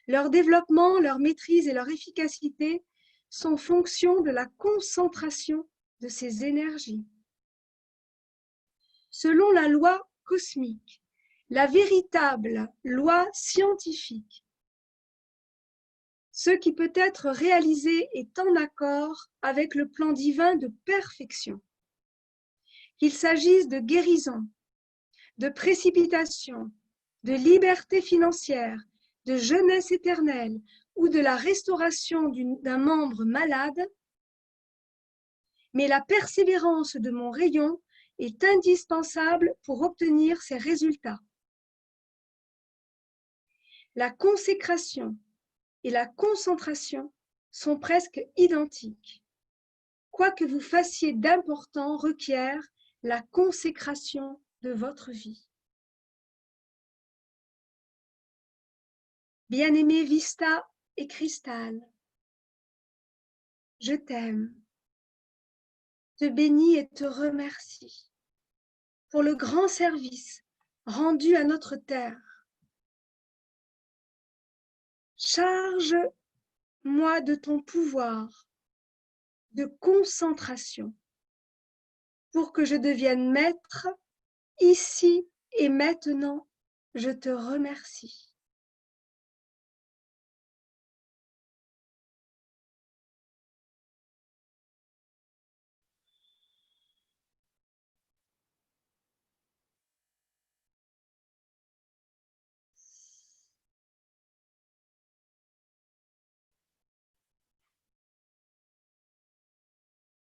Leur développement, leur maîtrise et leur efficacité sont fonction de la concentration de ces énergies. Selon la loi cosmique, la véritable loi scientifique, ce qui peut être réalisé est en accord avec le plan divin de perfection. Qu'il s'agisse de guérison, de précipitation, de liberté financière, de jeunesse éternelle ou de la restauration d'un membre malade, mais la persévérance de mon rayon est indispensable pour obtenir ces résultats. La consécration et la concentration sont presque identiques. Quoi que vous fassiez d'important requiert la consécration de votre vie. Bien-aimé Vista et Cristal, je t'aime, te bénis et te remercie pour le grand service rendu à notre terre. Charge-moi de ton pouvoir de concentration pour que je devienne maître ici et maintenant. Je te remercie.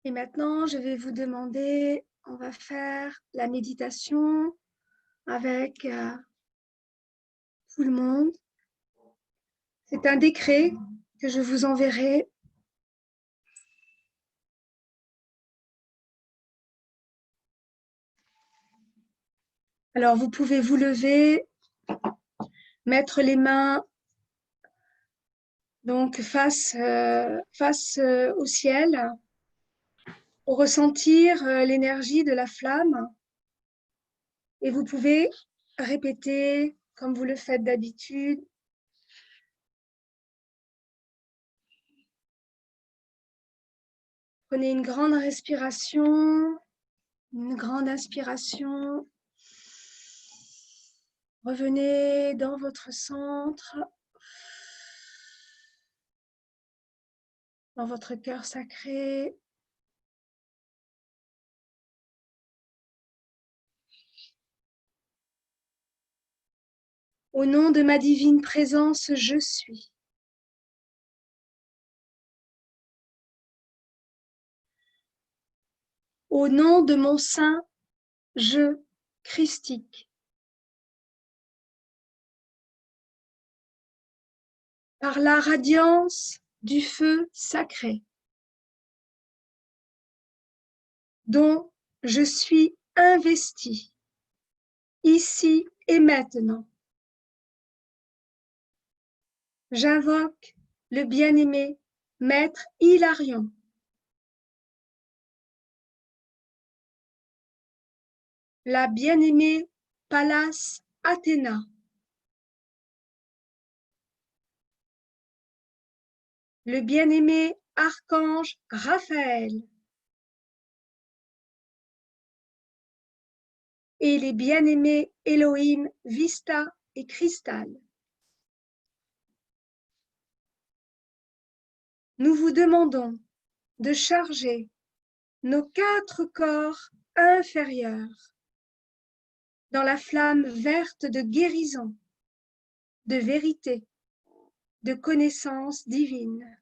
Et maintenant, je vais vous demander, on va faire la méditation avec tout le monde. C'est un décret que je vous enverrai. Alors, vous pouvez vous lever, mettre les mains donc face au ciel pour ressentir l'énergie de la flamme. Et vous pouvez répéter comme vous le faites d'habitude. Prenez une grande respiration, une grande inspiration. Revenez dans votre centre, dans votre cœur sacré. Au nom de ma divine présence, je suis. Au nom de mon saint je christique. Par la radiance du feu sacré, dont je suis investi, ici et maintenant. J'invoque le bien-aimé Maître Hilarion, la bien-aimée Pallas Athéna, le bien-aimé Archange Raphaël et les bien-aimés Elohim Vista et Cristal. Nous vous demandons de charger nos 4 corps inférieurs dans la flamme verte de guérison, de vérité, de connaissance divine.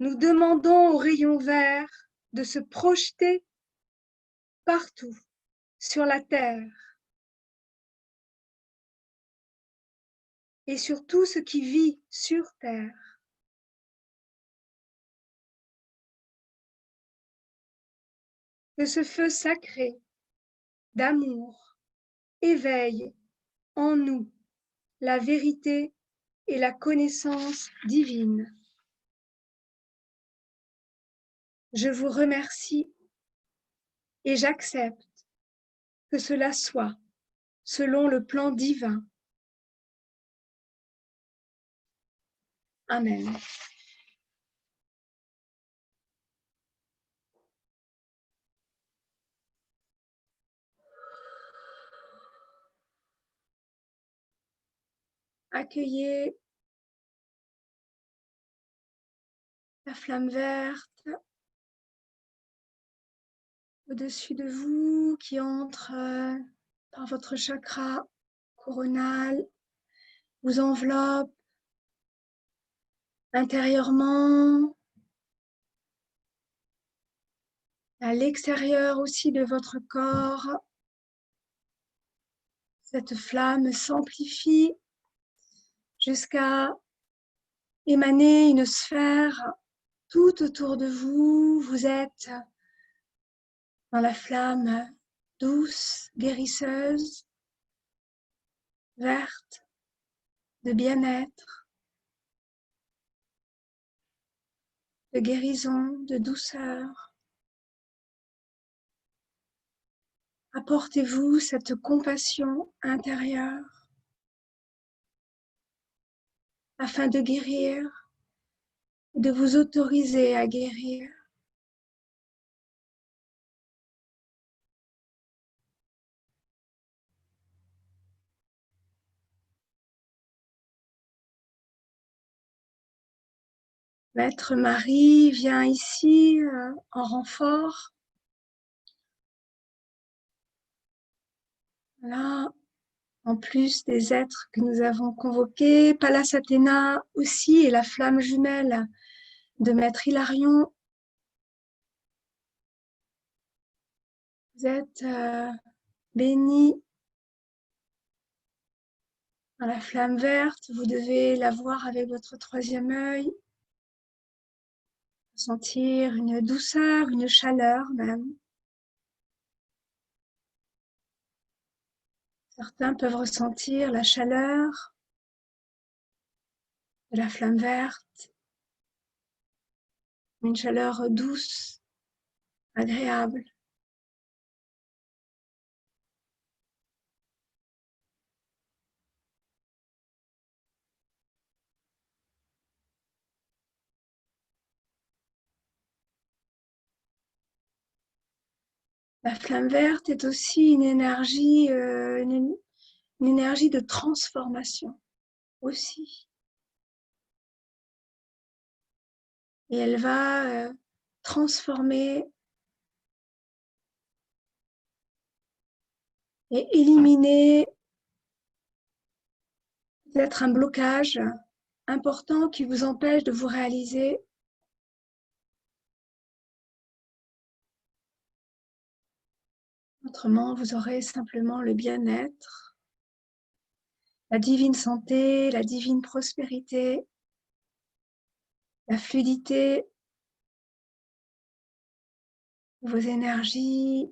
Nous demandons au rayon vert de se projeter partout sur la terre et sur tout ce qui vit sur terre. Que ce feu sacré d'amour éveille en nous la vérité et la connaissance divine. Je vous remercie et j'accepte que cela soit selon le plan divin. Amen. Accueillez la flamme verte au-dessus de vous qui entre par votre chakra coronal, vous enveloppe intérieurement, à l'extérieur aussi de votre corps. Cette flamme s'amplifie jusqu'à émaner une sphère tout autour de vous. Vous êtes dans la flamme douce, guérisseuse, verte, de bien-être, de guérison, de douceur. Apportez-vous cette compassion intérieure afin de guérir, de vous autoriser à guérir. Maître Marie vient ici en renfort. Là, en plus des êtres que nous avons convoqués, Pallas Athéna aussi et la flamme jumelle de Maître Hilarion. Vous êtes bénis dans la flamme verte. Vous devez la voir avec votre troisième œil. Sentir une douceur, une chaleur même. Certains peuvent ressentir la chaleur de la flamme verte, une chaleur douce, agréable. La flamme verte est aussi une énergie de transformation aussi. Et elle va transformer et éliminer peut-être un blocage important qui vous empêche de vous réaliser. Autrement, vous aurez simplement le bien-être, la divine santé, la divine prospérité, la fluidité de vos énergies.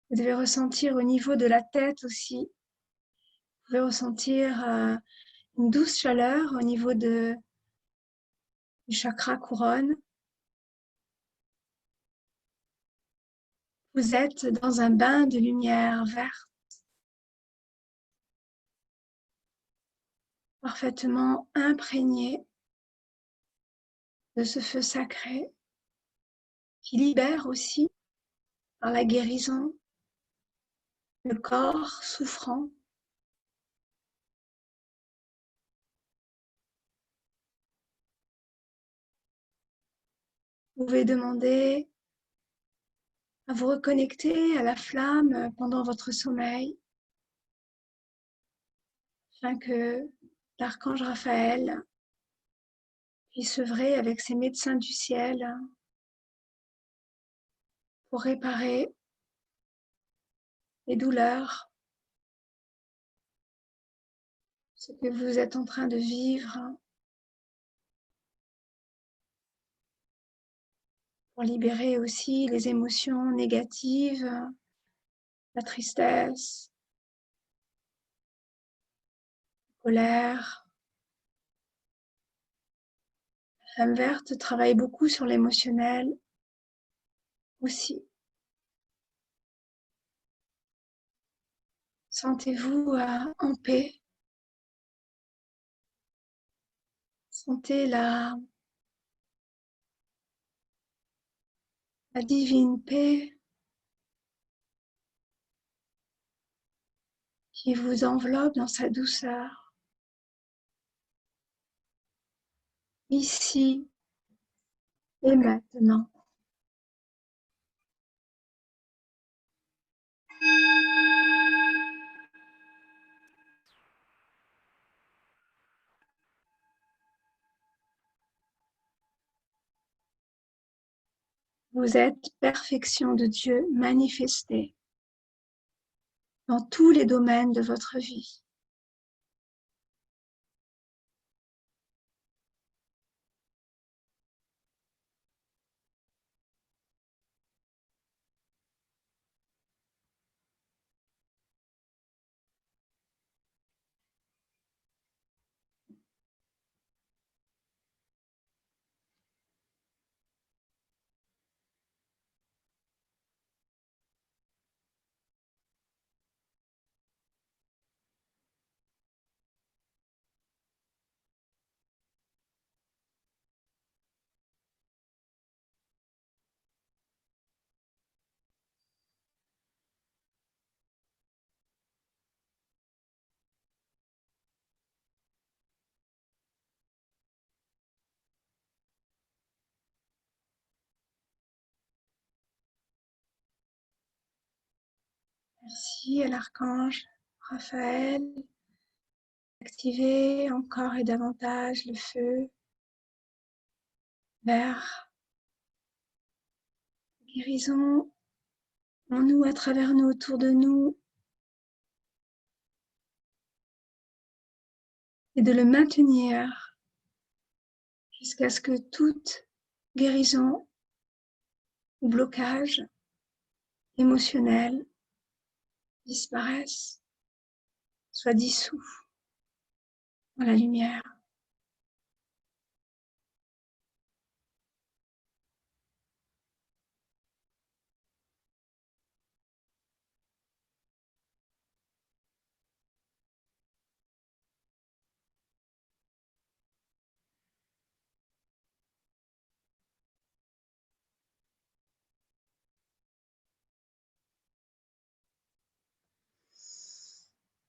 Vous devez ressentir au niveau de la tête aussi. Vous pouvez ressentir une douce chaleur au niveau du chakra couronne. Vous êtes dans un bain de lumière verte, parfaitement imprégné de ce feu sacré qui libère aussi par la guérison le corps souffrant. Vous pouvez demander à vous reconnecter à la flamme pendant votre sommeil, afin que l'archange Raphaël puisse œuvrer avec ses médecins du ciel pour réparer les douleurs, ce que vous êtes en train de vivre, pour libérer aussi les émotions négatives, la tristesse, la colère. La flamme verte travaille beaucoup sur l'émotionnel aussi. Sentez-vous en paix. Sentez la divine paix qui vous enveloppe dans sa douceur. Ici Et maintenant, vous êtes perfection de Dieu manifestée dans tous les domaines de votre vie. Merci à l'archange Raphaël. Activez encore et davantage le feu vers guérison en nous, à travers nous, autour de nous, et de le maintenir jusqu'à ce que toute guérison ou blocage émotionnel disparaisse, soit dissous dans la lumière.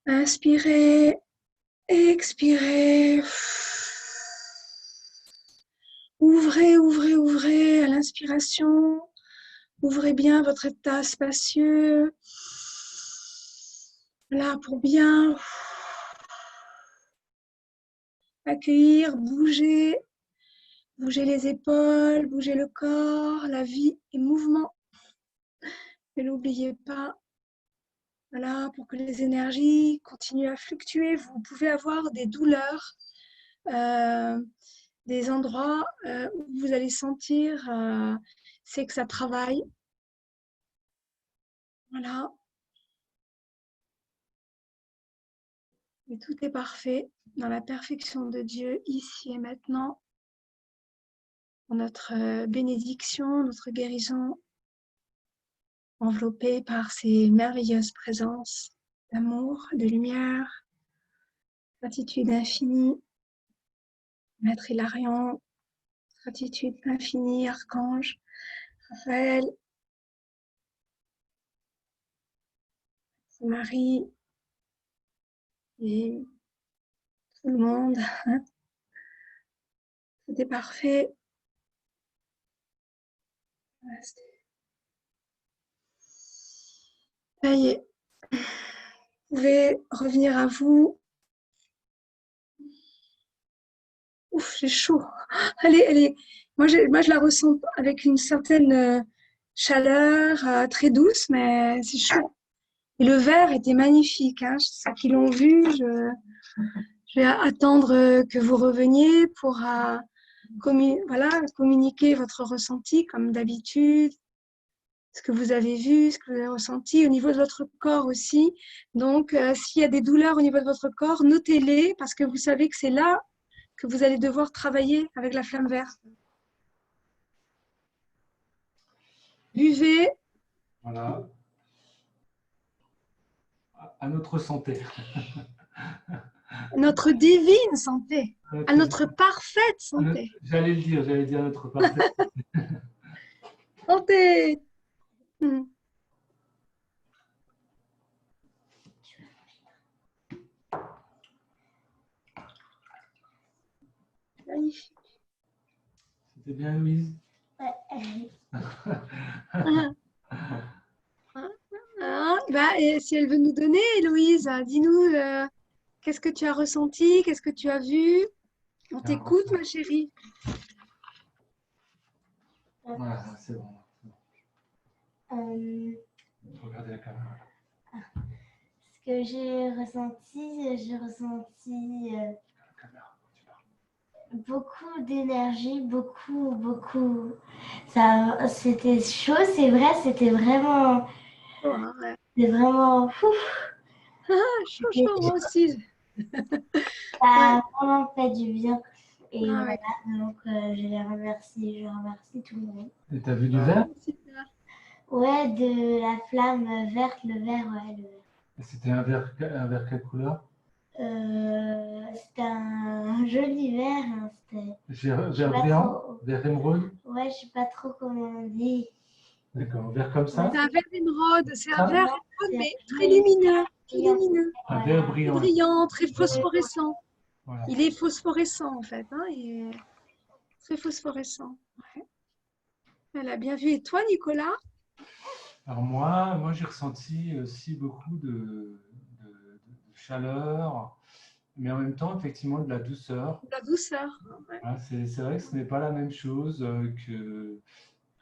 Inspirez, expirez. Ouvrez, ouvrez, ouvrez à l'inspiration. Ouvrez bien votre état spacieux. Là, pour bien accueillir, bouger. Bougez les épaules, bougez le corps. La vie est mouvement. Ne l'oubliez pas. Voilà, pour que les énergies continuent à fluctuer. Vous pouvez avoir des douleurs, des endroits où vous allez sentir c'est que ça travaille. Voilà. Et tout est parfait dans la perfection de Dieu, ici et maintenant. Pour notre bénédiction, notre guérison, enveloppée par ces merveilleuses présences d'amour, de lumière, gratitude infinie, Maître Hilarion, gratitude infinie, Archange, Raphaël, Marie et tout le monde. C'était parfait. Ça y est. Vous pouvez revenir à vous. Ouf, j'ai chaud. Elle est. Moi, je la ressens avec une certaine chaleur très douce, mais c'est chaud. Et le verre était magnifique. Hein. Ceux qui l'ont vu, je vais attendre que vous reveniez pour communiquer votre ressenti comme d'habitude, ce que vous avez vu, ce que vous avez ressenti au niveau de votre corps aussi. Donc, s'il y a des douleurs au niveau de votre corps, notez-les parce que vous savez que c'est là que vous allez devoir travailler avec la flamme verte. Buvez. Voilà. À notre santé. Notre divine santé. À notre parfaite santé. J'allais dire notre parfaite santé. Magnifique. C'était bien, Louise. Et si elle veut nous donner, Héloïse, dis-nous, qu'est-ce que tu as ressenti, qu'est-ce que tu as vu? On t'écoute, ma chérie. Voilà, c'est bon. Regardez la caméra. Ce que j'ai ressenti beaucoup d'énergie, beaucoup. Ça, c'était chaud, c'est vrai, c'était vraiment, c'est vraiment fou. Chaud, moi aussi. Ça a vraiment fait du bien. Et voilà, donc je remercie tout le monde. Et t'as vu du vert? Ouais, de la flamme verte, le vert, ouais. Et c'était un vert quelle couleur? C'était un joli vert. Hein, vert brillant? Vert émeraude? Ouais, je sais pas trop comment on dit. D'accord, vert comme ça? C'est un vert émeraude, c'est un vert émeraude, mais très lumineux. Un vert brillant. Très brillant, très phosphorescent. Voilà. Il est phosphorescent en fait. Hein, il est très phosphorescent. Ouais. Elle a bien vu. Et toi, Nicolas? Alors moi j'ai ressenti aussi beaucoup de chaleur, mais en même temps, effectivement, de la douceur. De la douceur. Ouais. Voilà, c'est vrai que ce n'est pas la même chose que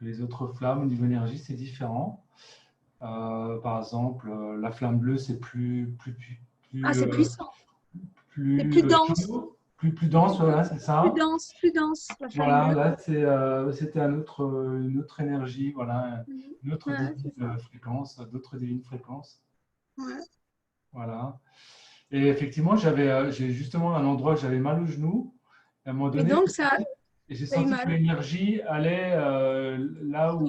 les autres flammes. Au niveau énergie, c'est différent. Par exemple, la flamme bleue, c'est plus c'est puissant. Plus dense. Plus dense, voilà, c'est ça. Plus dense. Voilà, là, c'était une autre énergie, voilà, une autre divine fréquence, d'autres divines fréquences. Ouais. Voilà. Et effectivement, j'ai justement un endroit où j'avais mal au genou. Et à un moment donné, j'ai senti que l'énergie allait là où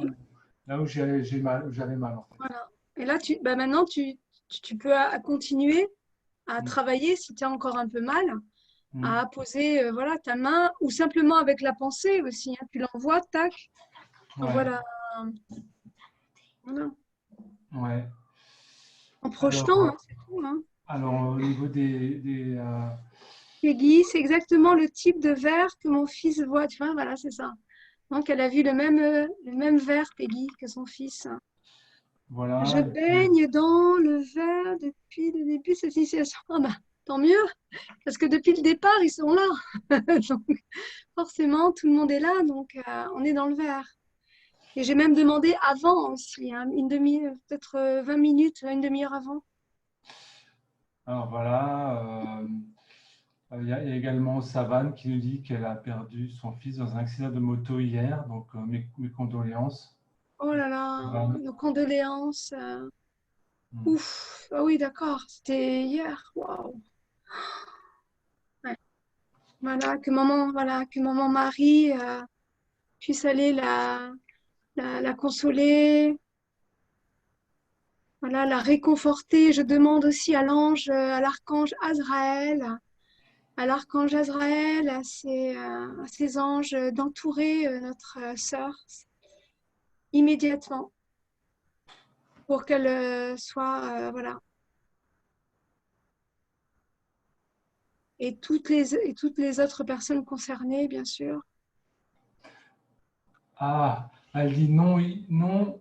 j'avais mal. En fait. Voilà. Et là, maintenant, tu peux continuer à travailler si tu as encore un peu mal, à poser voilà, ta main, ou simplement avec la pensée aussi. Hein. Tu l'envoies, tac. Ouais. Voilà. Ouais. En projetant, hein, c'est tout. Hein. Alors, au niveau Peggy, c'est exactement le type de verre que mon fils voit. Tu vois, voilà, c'est ça. Donc, elle a vu le même verre, Peggy, que son fils. Voilà. Je baigne dans le verre depuis le début de cette initiation. Ah bah, tant mieux, parce que depuis le départ, ils sont là. Donc, forcément, tout le monde est là, donc on est dans le verre. Et j'ai même demandé avant aussi, hein, peut-être 20 minutes, une demi-heure avant. Alors voilà, il y a également Savane qui nous dit qu'elle a perdu son fils dans un accident de moto hier, donc mes condoléances. Oh là là, nos condoléances. Ouf, ah oui, d'accord, c'était hier. Waouh. Ouais. Voilà, que maman Marie puisse aller la consoler, voilà, la réconforter. Je demande aussi à l'archange Azraël, à ses anges d'entourer notre sœur immédiatement pour qu'elle soit, voilà. Et toutes les autres personnes concernées, bien sûr. Ah, elle dit non,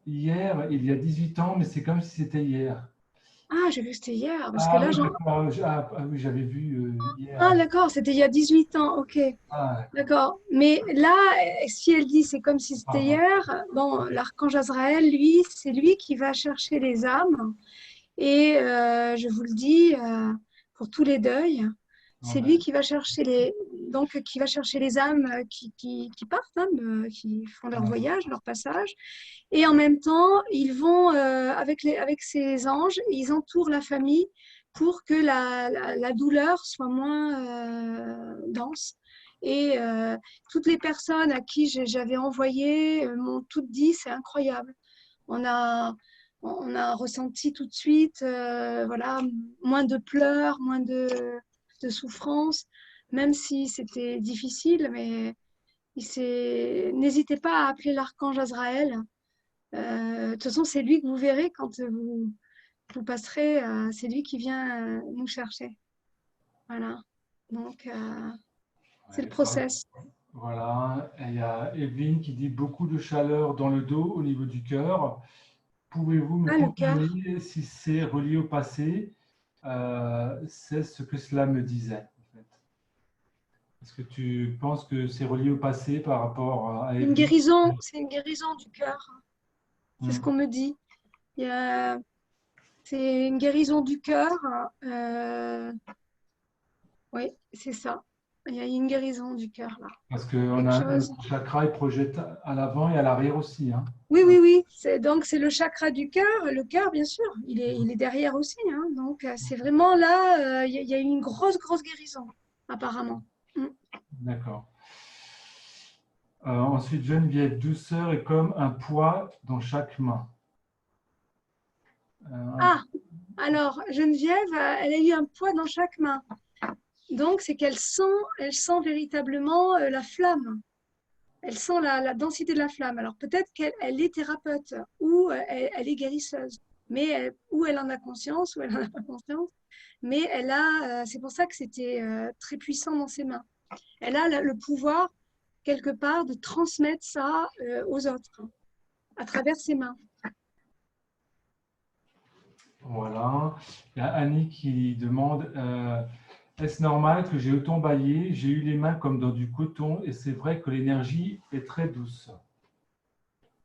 hier, il y a 18 ans, mais c'est comme si c'était hier. Ah, j'ai vu que c'était hier. Parce que là, oui, j'avais vu hier. Ah, d'accord, c'était il y a 18 ans, ok. D'accord. Mais là, si elle dit c'est comme si c'était hier, bon, l'archange Azraël, lui, c'est lui qui va chercher les âmes. Et je vous le dis, pour tous les deuils, c'est lui qui va chercher les âmes qui partent, hein, qui font leur voyage, leur passage. Et en même temps, ils vont, avec ces anges, ils entourent la famille pour que la douleur soit moins dense. Et toutes les personnes à qui j'avais envoyé m'ont toutes dit, c'est incroyable. On a ressenti tout de suite voilà, moins de pleurs, moins de souffrance, même si c'était difficile, mais n'hésitez pas à appeler l'archange Azraël. De toute façon, c'est lui que vous verrez quand vous passerez, c'est lui qui vient nous chercher. Voilà. Donc, c'est le process. Voilà. Et il y a Evelyne qui dit beaucoup de chaleur dans le dos au niveau du cœur. Pouvez-vous me Le cœur. confirmer si c'est relié au passé? C'est ce que cela me disait, en fait. Est-ce que tu penses que c'est relié au passé par rapport à Une Evelyne? guérison, c'est une guérison du cœur. C'est ce Hmm. qu'on me dit. C'est une guérison du cœur. Oui, c'est ça. Il y a une guérison du cœur là. Parce qu'on Quelque a un chose. chakra, il projette à l'avant et à l'arrière aussi. Hein. Oui, oui, oui. Donc, c'est le chakra du cœur. Le cœur, bien sûr, il est derrière aussi. Hein. Donc, c'est vraiment là, il y a eu une grosse, grosse guérison, apparemment. Mm. D'accord. Ensuite, Geneviève, douceur est comme un poids dans chaque main. Ah, alors, Geneviève, elle a eu un poids dans chaque main. Donc, c'est elle sent véritablement la flamme. Elle sent la densité de la flamme. Alors, peut-être qu'elle est thérapeute ou elle est guérisseuse, mais ou elle en a conscience ou elle n'en a pas conscience. Mais c'est pour ça que c'était très puissant dans ses mains. Elle a le pouvoir, quelque part, de transmettre ça aux autres à travers ses mains. Voilà. Il y a Annie qui demande est-ce normal que j'ai autant baillé? J'ai eu les mains comme dans du coton et c'est vrai que l'énergie est très douce.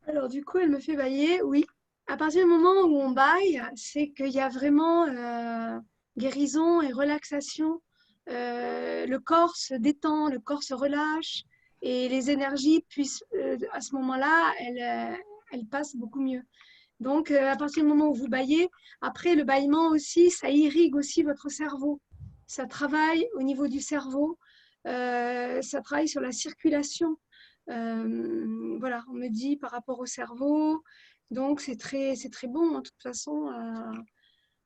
Alors, du coup, elle me fait bailler, oui. À partir du moment où on baille, c'est qu'il y a vraiment guérison et relaxation. Le corps se détend, le corps se relâche et les énergies puissent, à ce moment-là, elles passent beaucoup mieux. Donc, à partir du moment où vous baillez, après le bâillement aussi, ça irrigue aussi votre cerveau. Ça travaille au niveau du cerveau, ça travaille sur la circulation. Voilà, on me dit par rapport au cerveau. Donc, c'est très bon, hein, de toute façon.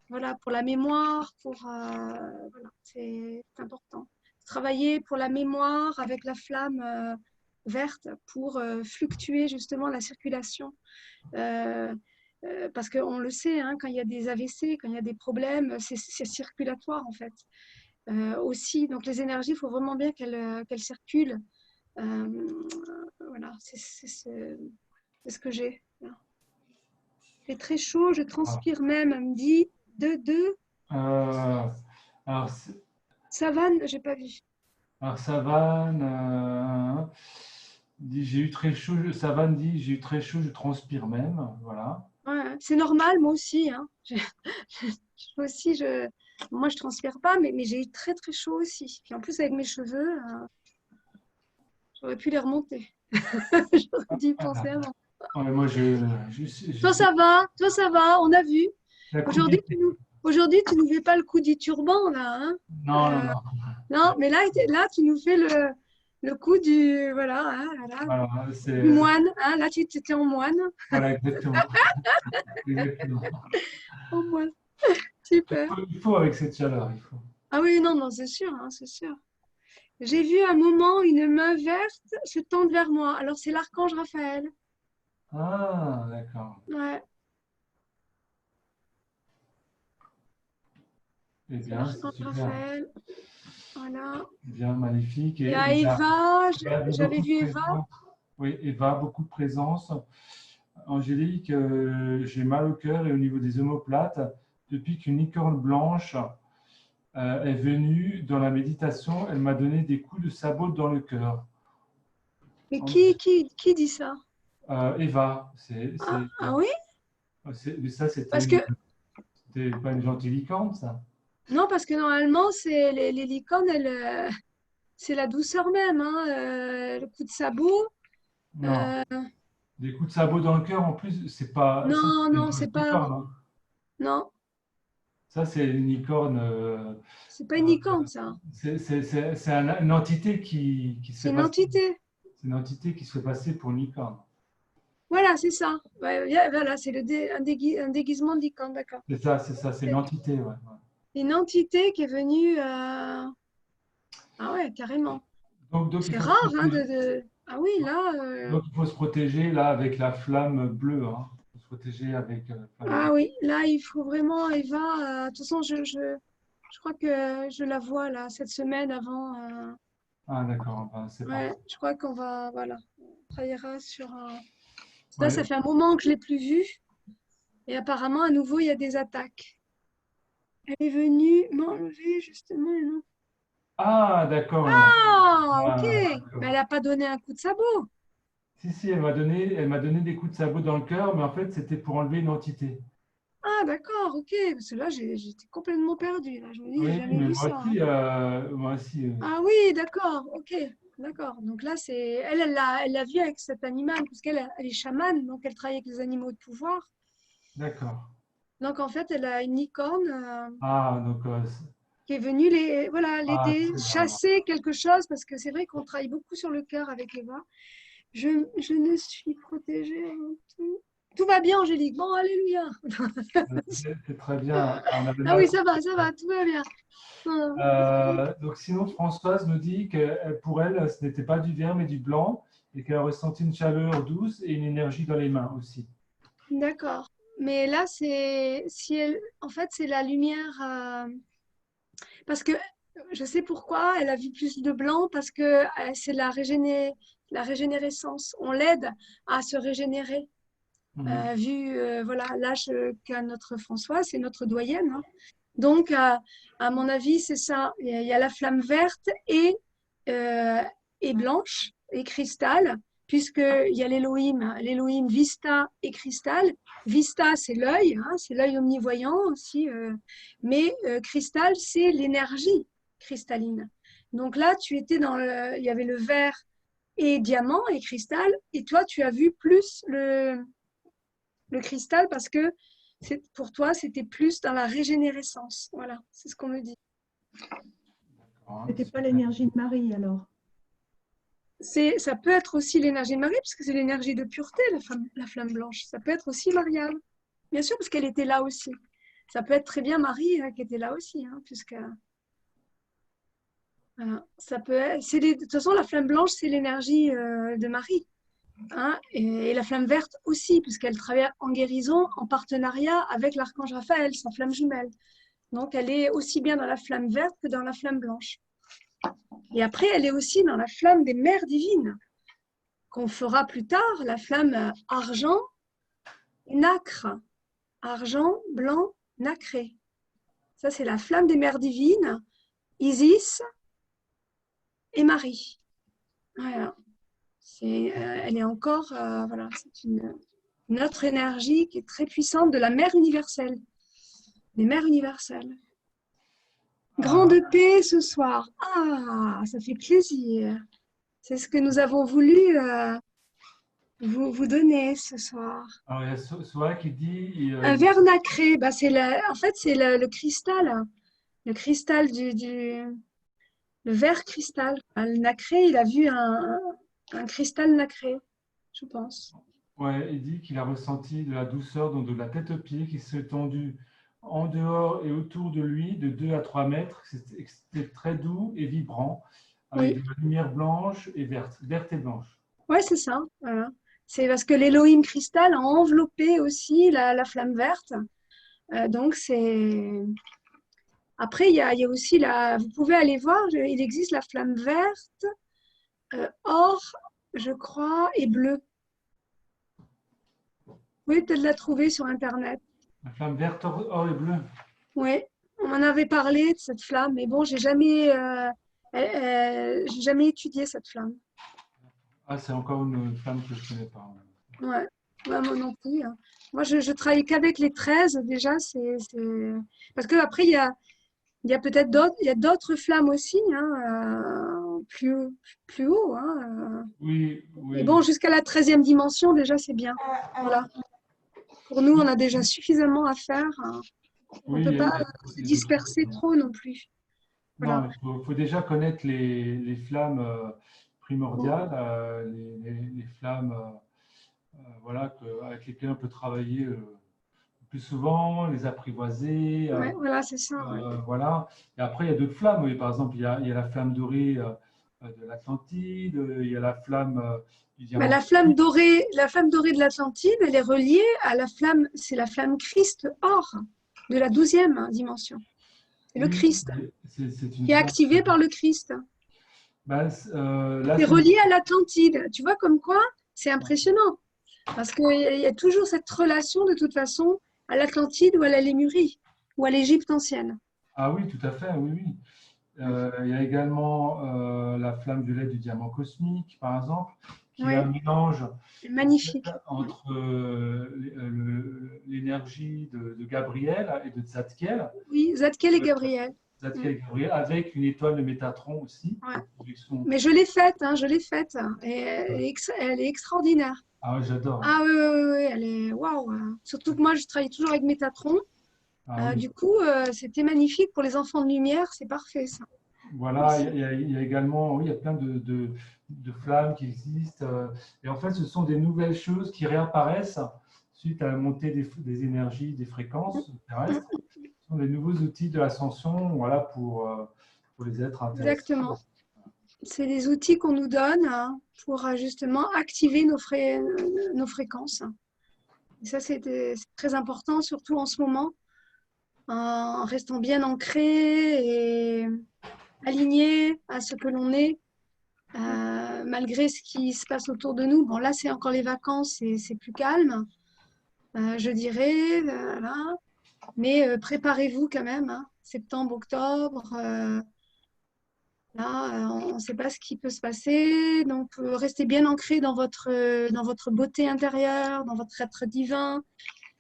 Voilà, pour la mémoire, voilà, c'est important. Travailler pour la mémoire avec la flamme verte pour fluctuer justement la circulation. Parce qu'on le sait, hein, quand il y a des AVC, quand il y a des problèmes, c'est circulatoire en fait. Aussi, donc les énergies, il faut vraiment bien qu'elles circulent. Voilà, c'est ce que j'ai. C'est très chaud, je transpire même. Elle me dit deux. Alors, Savane, j'ai pas vu. alors Savane dit j'ai eu très chaud. Savane dit j'ai eu très chaud, je transpire même. Voilà. Ouais, c'est normal, moi aussi. Hein. Aussi, moi, je transpire pas, mais j'ai eu très très chaud aussi. Puis en plus, avec mes cheveux, j'aurais pu les remonter. J'aurais dû y penser avant. Ouais, moi, Toi, ça va, on a vu. Aujourd'hui, tu nous fais pas le coup du turban, là. Hein. Non, non. Non, mais là, tu nous fais le coup du, voilà, hein, Voilà, du moine. Hein. Là, tu étais en moine. Voilà, exactement. Exactement. En moine. Super. Il faut avec cette chaleur, il faut. Ah oui, non, non, c'est sûr, hein, c'est sûr. J'ai vu un moment une main verte se tendre vers moi. Alors, c'est l'archange Raphaël. Ah, d'accord. Ouais. Eh bien, c'est super. Raphaël. Voilà. Bien, magnifique. Il y a Eva, j'avais vu Eva. Oui, Eva, beaucoup de présence. Angélique, j'ai mal au cœur et au niveau des omoplates depuis qu'une licorne blanche est venue dans la méditation. Elle m'a donné des coups de sabot dans le cœur. Mais qui dit ça? Eva. Ah oui? Ça, Parce que c'était pas une gentille licorne, ça? non, parce que normalement, c'est les licornes, c'est la douceur même, hein, le coup de sabot. Non. Des coups de sabot dans le cœur, en plus, c'est pas. Non, C'est une non, fausse c'est pas. licorne, hein. Non, Ça, c'est une licorne. c'est pas une licorne, ça. C'est une entité qui se C'est fait une passer. entité. C'est une entité qui se fait passer pour une licorne. Voilà, c'est ça. Ouais, voilà, c'est un déguisement de licorne, d'accord. C'est ça, c'est une entité, ouais. Une entité qui est venue. Ah ouais, carrément. Donc C'est rare, hein, Ah oui, là. Donc il faut se protéger là avec la flamme bleue. Hein. Il faut se protéger avec. Ah oui, là, il faut vraiment, Eva. De toute façon, je crois que je la vois là cette semaine avant. Ah, d'accord. Ben, c'est Ouais, parfait. je crois qu'on va, voilà, on travaillera sur un... Là, Ouais. ça fait un moment que je l'ai plus vue. Et apparemment, à nouveau, il y a des attaques. Elle est venue m'enlever, justement. Non. Ah, d'accord. Ah, ok. Ah, Mais d'accord. elle n'a pas donné un coup de sabot. Si, si, elle m'a donné des coups de sabot dans le cœur, mais en fait, c'était pour enlever une entité. Ah, d'accord, ok. Parce que là, j'étais complètement perdue. Là. Je me dis, j'ai Oui, jamais mais vu ça. Hein. moi aussi. Ah oui, d'accord, ok. D'accord. Donc là, c'est elle l'a vu avec cet animal, parce qu'elle elle est chamane, donc elle travaille avec les animaux de pouvoir. D'accord. Donc en fait, elle a une licorne Ah, donc, qui est venue voilà, ah, l'aider, très bien. chasser quelque chose, parce que c'est vrai qu'on travaille beaucoup sur le cœur avec Eva. Je ne suis protégée. Tout va bien, Angélique. Bon, alléluia. C'est très bien. On avait Ah mal oui, compris. ça va, tout va bien. Donc, sinon, Françoise nous dit que pour elle, ce n'était pas du vert, mais du blanc, et qu'elle a ressenti une chaleur douce et une énergie dans les mains aussi. D'accord. Mais là, c'est si elle, en fait, c'est la lumière. Parce que je sais pourquoi elle a vu plus de blanc, parce que c'est la régénérescence. On l'aide à se régénérer. Mhm. Vu voilà l'âge qu'a notre Françoise, c'est notre doyenne. Hein. Donc, à mon avis, c'est ça. Il y a la flamme verte euh, et blanche et cristal, puisqu'il y a l'Elohim Vista et cristal. Vista, c'est l'œil, hein, c'est l'œil omnivoyant aussi, mais cristal, c'est l'énergie cristalline. Donc là, il y avait le vert et diamant et cristal, et toi, tu as vu plus le cristal parce que pour toi, c'était plus dans la régénérescence. Voilà, c'est ce qu'on me dit. D'accord, C'était pas super. l'énergie de Marie alors. Ça peut être aussi l'énergie de Marie, parce que c'est l'énergie de pureté, la flamme blanche. Ça peut être aussi Marianne. Bien sûr, parce qu'elle était là aussi. Ça peut être très bien Marie qui était là aussi, hein, puisque voilà. Ça peut être, de toute façon, la flamme blanche, c'est l'énergie de Marie. Hein, et la flamme verte aussi, puisqu'elle travaille en guérison en partenariat avec l'archange Raphaël, sa flamme jumelle. Donc, elle est aussi bien dans la flamme verte que dans la flamme blanche. Et après, elle est aussi dans la flamme des mères divines, qu'on fera plus tard, la flamme argent, nacre. Argent, blanc, nacré. Ça, c'est la flamme des mères divines, Isis et Marie. Voilà. Elle est encore, voilà, c'est une autre énergie qui est très puissante de la mère universelle, des mères universelles. Grande Ah, paix ce soir. Ah, ça fait plaisir. C'est ce que nous avons voulu vous donner ce soir. alors, il y a Soa qui dit, Un verre nacré, bah en fait, c'est le cristal. Le cristal le verre cristal. Le nacré, il a vu un cristal nacré, je pense. ouais, il dit qu'il a ressenti de la douceur, donc de la tête aux pieds, qui s'est étendue en dehors et autour de lui de 2 à 3 mètres. C'était très doux et vibrant, avec Oui, de la lumière blanche et verte et blanche. ouais, c'est ça. Voilà. C'est parce que l'Elohim cristal a enveloppé aussi la flamme verte. Donc, c'est. Après, il y a aussi vous pouvez aller voir, il existe la flamme verte, or, je crois, et bleue. Vous pouvez peut-être la trouver sur Internet. La flamme verte, or et bleue. Oui, on m'en avait parlé de cette flamme, mais bon, j'ai jamais étudié cette flamme. Ah, c'est encore une flamme que je ne connais pas. Ouais, ouais, moi non plus. Hein. Moi, je travaille qu'avec les 13, déjà, parce que après, il y a peut-être d'autres flammes aussi, hein, plus haut. Hein. Oui, Et oui. bon, jusqu'à la 13e dimension, déjà, c'est bien. Voilà. Pour nous, on a déjà suffisamment à faire. Hein. On ne Oui, peut pas se il y a d'autres disperser choses. trop non plus. Non, Voilà. il faut déjà connaître les flammes primordiales, les flammes voilà, avec lesquelles on peut travailler le plus souvent, les apprivoiser. Ouais, voilà, c'est ça. Ouais. Voilà. Et après, il y a d'autres flammes. Oui. Par exemple, il y a la flamme dorée de l'Atlantide, il y a la flamme du Mais diamant. la flamme dorée de l'Atlantide, elle est reliée à c'est la flamme Christ or de la 12e dimension. C'est le Oui, Christ c'est une qui est flamme. activé par le Christ. Là, C'est relié à l'Atlantide. Tu vois comme quoi, c'est impressionnant. Parce qu'il y a toujours cette relation, de toute façon, à l'Atlantide ou à la Lémurie, ou à l'Égypte ancienne. Ah oui, tout à fait, oui, oui. Il y a également la flamme violette du diamant cosmique, par exemple, qui est un Oui, mélange en fait, magnifique. entre l'énergie de Gabriel et de Zadkiel, Oui, Zadkiel et Gabriel. Mm, Zadkiel et Gabriel, avec une étoile de Métatron aussi. ouais. Ils sont- Mais je l'ai faite, hein, je l'ai faite. Et elle est extraordinaire. Ah oui, j'adore. Ah oui, oui, oui, oui, elle est waouh. Surtout que moi, je travaille toujours avec Métatron. Ah oui. Du coup, c'était magnifique pour les enfants de lumière. C'est parfait, ça Voilà, aussi. il y a également, oui, il y a plein de flammes qui existent. Et en fait, ce sont des nouvelles choses qui réapparaissent suite à la montée des énergies, des fréquences terrestres. Ce sont des nouveaux outils de l'ascension, voilà, pour les êtres intéressés. Exactement. C'est des outils qu'on nous donne, hein, pour justement activer nos fréquences. Et ça, c'est très important, surtout en ce moment, en restant bien ancré et aligné à ce que l'on est, malgré ce qui se passe autour de nous. Bon, là, c'est encore les vacances et c'est plus calme, je dirais. Voilà. Mais préparez-vous quand même, hein. Septembre, octobre. Là, on ne sait pas ce qui peut se passer, donc restez bien ancrés dans votre beauté intérieure, dans votre être divin.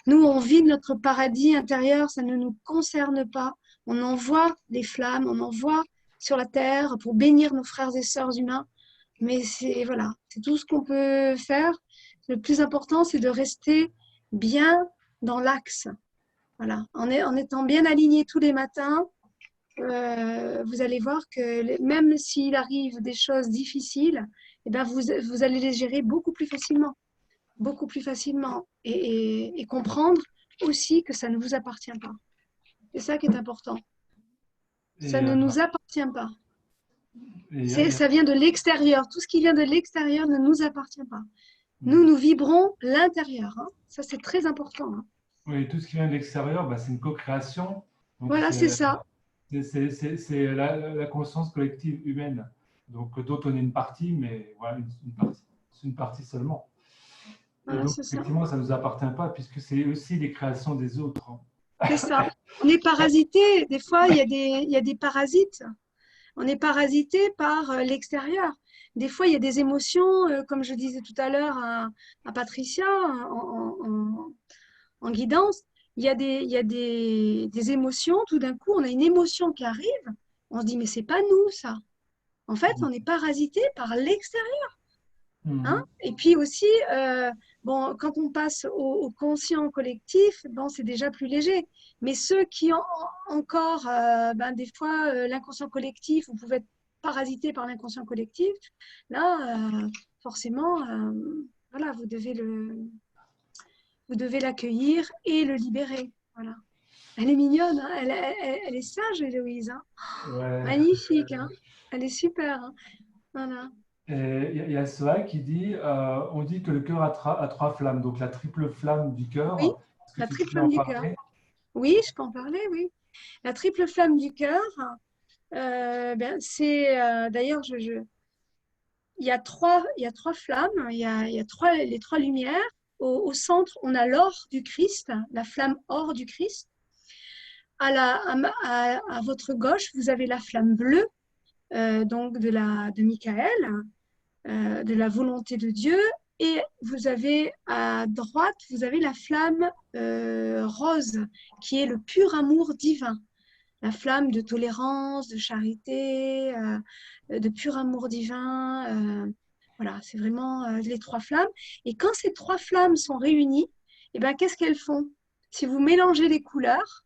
Nous, on vit notre paradis intérieur, ça ne nous concerne pas. On envoie les flammes, on envoie sur la terre pour bénir nos frères et sœurs humains. Mais c'est voilà, c'est tout ce qu'on peut faire. Le plus important, c'est de rester bien dans l'axe. Voilà, en étant bien aligné tous les matins, vous allez voir que même s'il arrive des choses difficiles, eh ben vous allez les gérer beaucoup plus facilement et comprendre aussi que ça ne vous appartient pas. C'est ça qui est important. Ça Et, ne nous appartient pas. et Ça vient de l'extérieur. Tout ce qui vient de l'extérieur ne nous appartient pas. mm, Nous vibrons l'intérieur, hein. Ça, c'est très important, hein. oui, tout ce qui vient de l'extérieur, bah, c'est une co-création. Donc, Voilà, c'est ça. c'est la conscience collective humaine. Donc, dont on est une partie, mais voilà, une partie. C'est une partie seulement. Et Voilà, donc, c'est ça. effectivement, ça ne nous appartient pas, puisque c'est aussi les créations des autres. C'est ça. On est parasité. Des fois, il y a des parasites. On est parasité par l'extérieur. Des fois, il y a des émotions, comme je disais tout à l'heure à Patricia en guidance. Il y a des émotions. Tout d'un coup, on a une émotion qui arrive. On se dit, mais c'est pas nous, ça. En fait, on est parasité par l'extérieur. Hein? Mhm. Et puis aussi, bon, quand on passe au conscient collectif, bon, c'est déjà plus léger. Mais ceux qui ont encore, ben, des fois, l'inconscient collectif, vous pouvez être parasité par l'inconscient collectif, là, forcément, voilà, vous devez l'accueillir et le libérer. Voilà. Elle est mignonne, hein, elle est sage, Héloïse, hein. Ouais. Magnifique, hein. Elle est super, hein. Voilà. Et il y a Soa qui dit, on dit que le cœur a trois flammes, donc la triple flamme du Oui, cœur. Est-ce que la tu triple peux flamme en du cœur. parler? Oui, je peux en parler, oui. La triple flamme du cœur, ben, c'est d'ailleurs, il y a trois flammes, il y a les trois lumières. Au centre, on a l'or du Christ, la flamme or du Christ. À votre gauche, vous avez la flamme bleue, donc de Michael, de la volonté de Dieu. Et vous avez à droite, vous avez la flamme rose, qui est le pur amour divin. La flamme de tolérance, de charité, de pur amour divin. Voilà, c'est vraiment les trois flammes. Et quand ces trois flammes sont réunies, eh ben, qu'est-ce qu'elles font? Si vous mélangez les couleurs,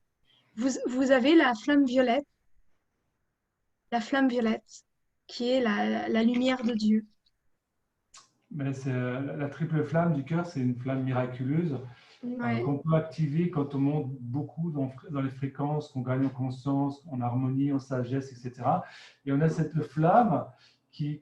vous avez la flamme violette, qui est la lumière de Dieu. Mais la triple flamme du cœur, c'est une flamme miraculeuse Ouais. qu'on peut activer quand on monte beaucoup dans les fréquences, qu'on gagne en conscience, en harmonie, en sagesse, etc. Et on a cette flamme qui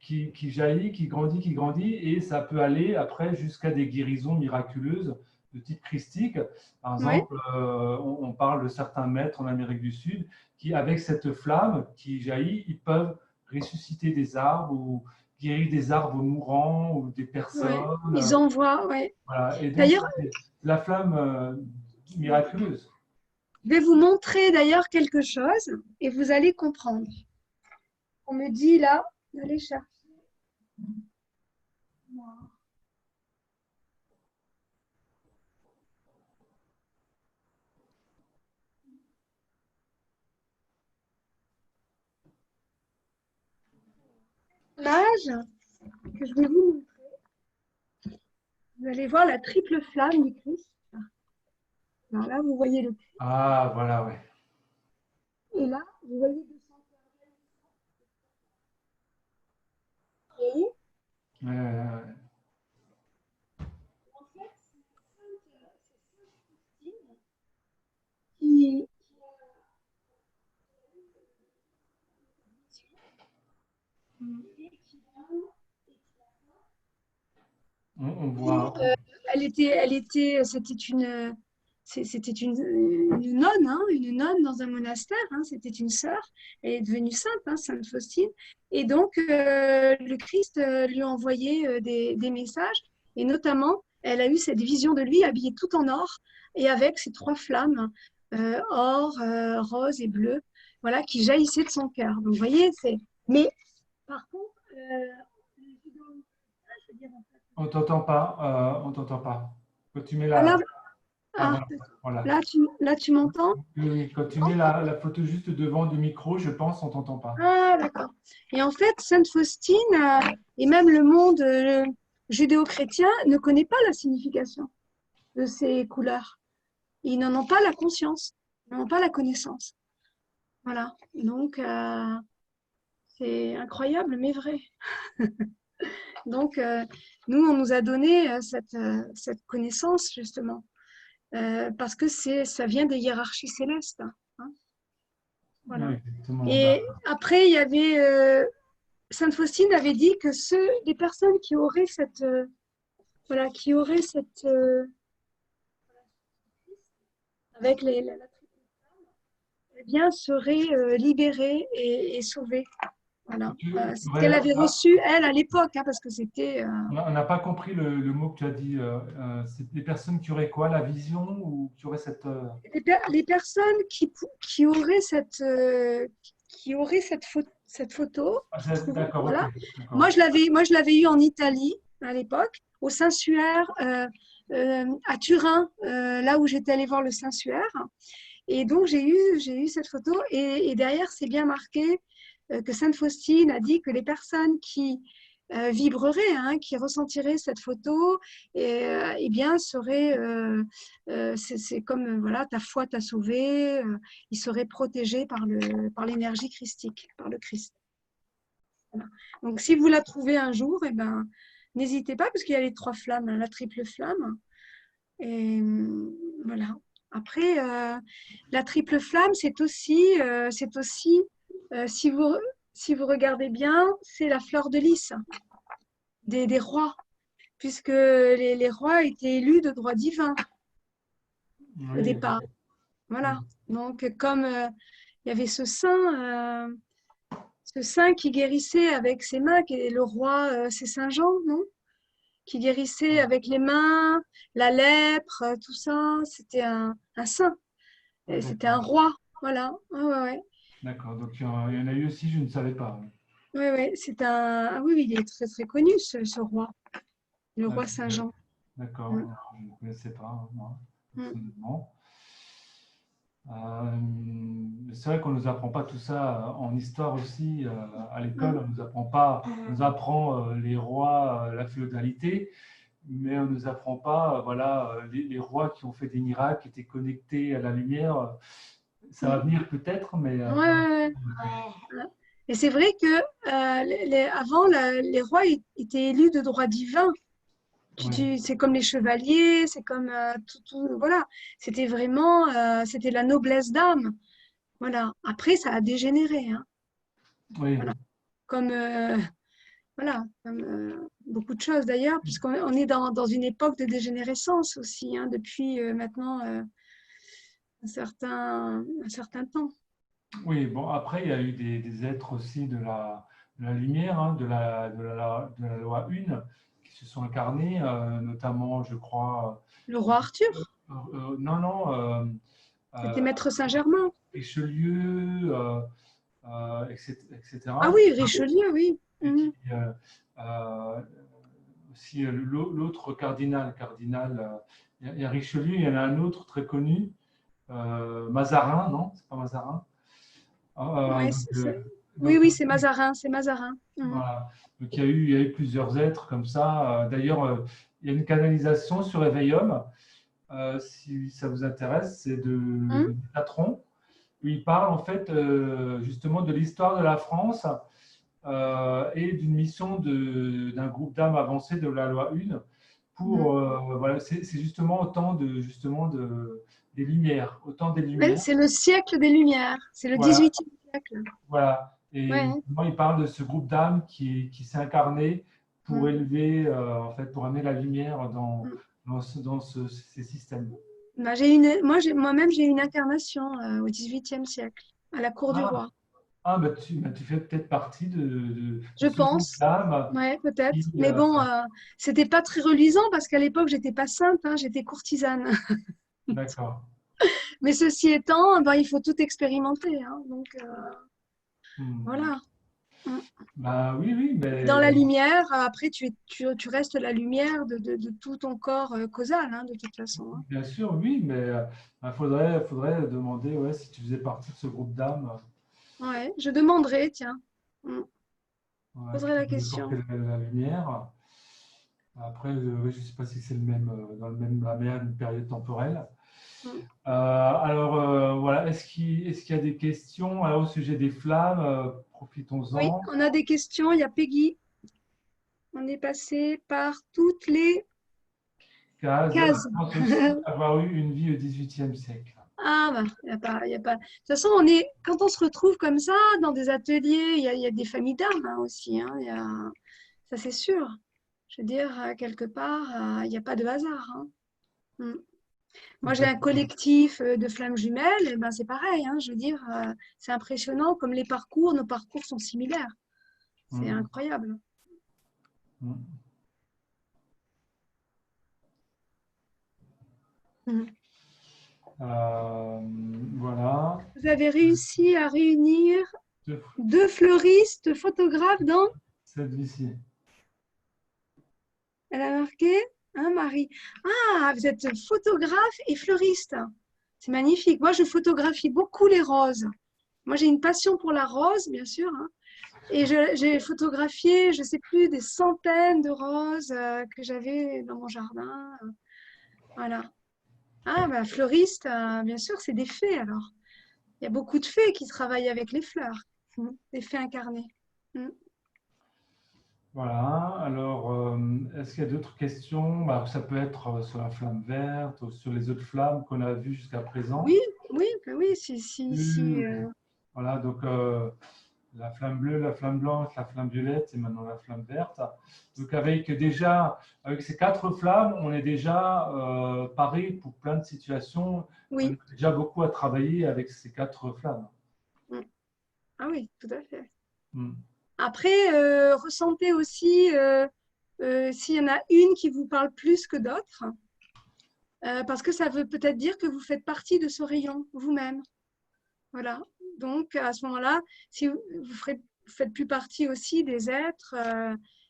jaillit, qui grandit, et ça peut aller après jusqu'à des guérisons miraculeuses de type christique. Par Ouais. exemple, on parle de certains maîtres en Amérique du Sud qui, avec cette flamme qui jaillit, ils peuvent ressusciter des arbres ou guérir des arbres mourants ou des personnes. Ouais, ils envoient, ouais. Voilà. Et donc, d'ailleurs, la flamme miraculeuse. je vais vous montrer d'ailleurs quelque chose et vous allez comprendre. On me dit là, d'aller chercher. L'image que je vais vous montrer. Vous allez voir la triple flamme du Christ. Alors là, vous voyez le Christ. Ah, voilà, ouais. Et là, vous voyez le sang. Et Ouais. en fait, c'est Sainte qui On voit. C'était une nonne, hein, une nonne dans un monastère. Hein, c'était une sœur. Elle est devenue sainte, hein, Sainte Faustine. Et donc, le Christ lui a envoyé des messages. Et notamment, elle a eu cette vision de lui habillé tout en or et avec ces 3 flammes, or, rose et bleu, voilà, qui jaillissaient de son cœur. Donc, vous voyez, c'est. Mais par contre, je veux dire, On t'entend pas. On t'entend pas. Quand tu mets ah, la. là, Ah, ah, voilà. là, tu m'entends? Oui, quand tu mets la photo juste devant du micro, je pense, on t'entend pas. Ah, d'accord. Et en fait, Sainte Faustine et même le monde judéo-chrétien ne connaît pas la signification de ces couleurs. Ils n'en ont pas la conscience, ils n'en ont pas la connaissance. Voilà. Donc, c'est incroyable, mais vrai. Donc, nous, on nous a donné cette connaissance, justement, parce que ça vient des hiérarchies célestes. Hein. Voilà. Oui, exactement. Et après, il y avait Sainte Faustine avait dit que les personnes qui auraient avec la eh bien, seraient libérées et sauvées. Voilà. C'est ce qu'elle avait reçu, elle, à l'époque, hein, parce que c'était. On n'a pas compris le mot que tu as dit. C'est des personnes qui auraient quoi, la vision ou qui auraient cette. Les personnes qui auraient cette photo. Ah, d'accord, Voilà. ok. D'accord. Moi, je l'avais eu en Italie à l'époque, au Saint-Suaire, à Turin, là où j'étais allée voir le Saint-Suaire. Et donc, j'ai eu cette photo. Et derrière, c'est bien marqué que Sainte Faustine a dit que les personnes qui vibreraient, hein, qui ressentiraient cette photo, eh bien, seraient, c'est comme, voilà, ta foi t'a sauvé, ils seraient protégés par l'énergie christique, par le Christ. Voilà. Donc, si vous la trouvez un jour, eh ben, n'hésitez pas, parce qu'il y a les 3 flammes, la triple flamme. Et voilà. Après, la triple flamme, c'est aussi si vous regardez bien, c'est la fleur de lys des rois, puisque les rois étaient élus de droit divin au Oui. départ. Voilà. Donc, comme il y avait ce saint qui guérissait avec ses mains, qui est le roi, c'est Saint Jean, non? Qui guérissait avec les mains, la lèpre, tout ça. C'était un saint. Et c'était un roi. Voilà. Ouais. D'accord. Donc, il y en a eu aussi, je ne savais pas. Ouais. C'est un. Ah oui, il est très, très connu, ce roi. Le roi Saint-Jean. D'accord. Je ne connaissais pas, moi, personnellement. C'est vrai qu'on ne nous apprend pas tout ça en histoire aussi. À l'école, on nous apprend les rois, la féodalité, mais on ne nous apprend pas voilà, les rois qui ont fait des miracles, qui étaient connectés à la lumière. Ça va venir peut-être, mais. Ouais. Et c'est vrai que avant, les rois étaient élus de droit divin. C'est comme les chevaliers, c'est comme tout, voilà. C'était vraiment, c'était la noblesse d'âme. Voilà. Après, ça a dégénéré. Hein. Oui. Voilà. Comme beaucoup de choses d'ailleurs, puisqu'on est dans une époque de dégénérescence aussi, hein, depuis maintenant un certain temps. Oui, bon, après, il y a eu des êtres aussi la lumière, hein, de la loi 1 qui se sont incarnés, notamment, je crois. Le roi Arthur? Non, non. C'était Maître Saint-Germain. Richelieu, etc. Ah oui, Richelieu, oui. Et puis, aussi l'autre cardinal, il y a Richelieu, il y en a un autre très connu, Mazarin, non? C'est pas Mazarin? Ouais, oui, oui, c'est Mazarin, c'est Mazarin. Voilà. Donc il y a eu plusieurs êtres comme ça. D'ailleurs, il y a une canalisation sur Éveillum, si ça vous intéresse, c'est de Métatron, où il parle en fait justement de l'histoire de la France et d'une mission d'un groupe d'âmes avancées de la loi 1 pour voilà, c'est justement des lumières, autant des lumières. C'est le siècle des Lumières, c'est le Voilà. 18e siècle. Voilà. Et moi, il parle de ce groupe d'âmes qui s'est incarné pour élever, en fait, pour amener la lumière dans ces systèmes. Bah, moi-même, j'ai une incarnation au 18e siècle, à la cour du roi. Ah, bah tu fais peut-être partie de je pense. Ouais, peut-être. Mais bon, c'était pas très reluisant parce qu'à l'époque, j'étais pas sainte, hein, j'étais courtisane. D'accord. Mais ceci étant, ben, il faut tout expérimenter. Hein, donc, voilà. Bah oui, oui, mais... Dans la lumière, après, tu restes la lumière de tout ton corps causal, hein, de toute façon. Hein. Bien sûr, oui, mais il faudrait demander si tu faisais partie de ce groupe d'âmes. Ouais, je demanderai, tiens. Je poserai la question. La lumière. Après, je ne sais pas si c'est dans la même période temporelle. Alors, voilà, est-ce qu'il y a des questions au sujet des flammes? Profitons-en. Oui, on a des questions. Il y a Peggy. On est passé par toutes les cases. On pense aussi avoir eu une vie au XVIIIe siècle. Ah, bah, il n'y a pas. De toute façon, quand on se retrouve comme ça, dans des ateliers, il y a des familles d'âmes hein, aussi. Hein, ça, c'est sûr. Je veux dire, quelque part, il n'y a pas de hasard. Hein. Moi, j'ai un collectif de flammes jumelles, et ben, c'est pareil. Hein, je veux dire, c'est impressionnant comme nos parcours sont similaires. C'est incroyable. Voilà. Vous avez réussi à réunir deux fleuristes photographes dans celui-ci. Elle a marqué, hein, Marie. Ah, vous êtes photographe et fleuriste. C'est magnifique. Moi, je photographie beaucoup les roses. Moi, j'ai une passion pour la rose, bien sûr. Hein. Et j'ai photographié, je ne sais plus, des centaines de roses que j'avais dans mon jardin. Voilà. Ah, bah, fleuriste, bien sûr, c'est des fées alors. Il y a beaucoup de fées qui travaillent avec les fleurs, des fées incarnées. Voilà, alors est-ce qu'il y a d'autres questions? Ça peut être sur la flamme verte ou sur les autres flammes qu'on a vues jusqu'à présent. Oui, Voilà, donc la flamme bleue, la flamme blanche, la flamme violette et maintenant la flamme verte. Donc avec ces 4 flammes, on est déjà paré pour plein de situations. Oui. On a déjà beaucoup à travailler avec ces 4 flammes. Ah oui, tout à fait. Après, ressentez aussi s'il y en a une qui vous parle plus que d'autres, parce que ça veut peut-être dire que vous faites partie de ce rayon vous-même. Voilà. Donc, à ce moment-là, si vous faites plus partie aussi des êtres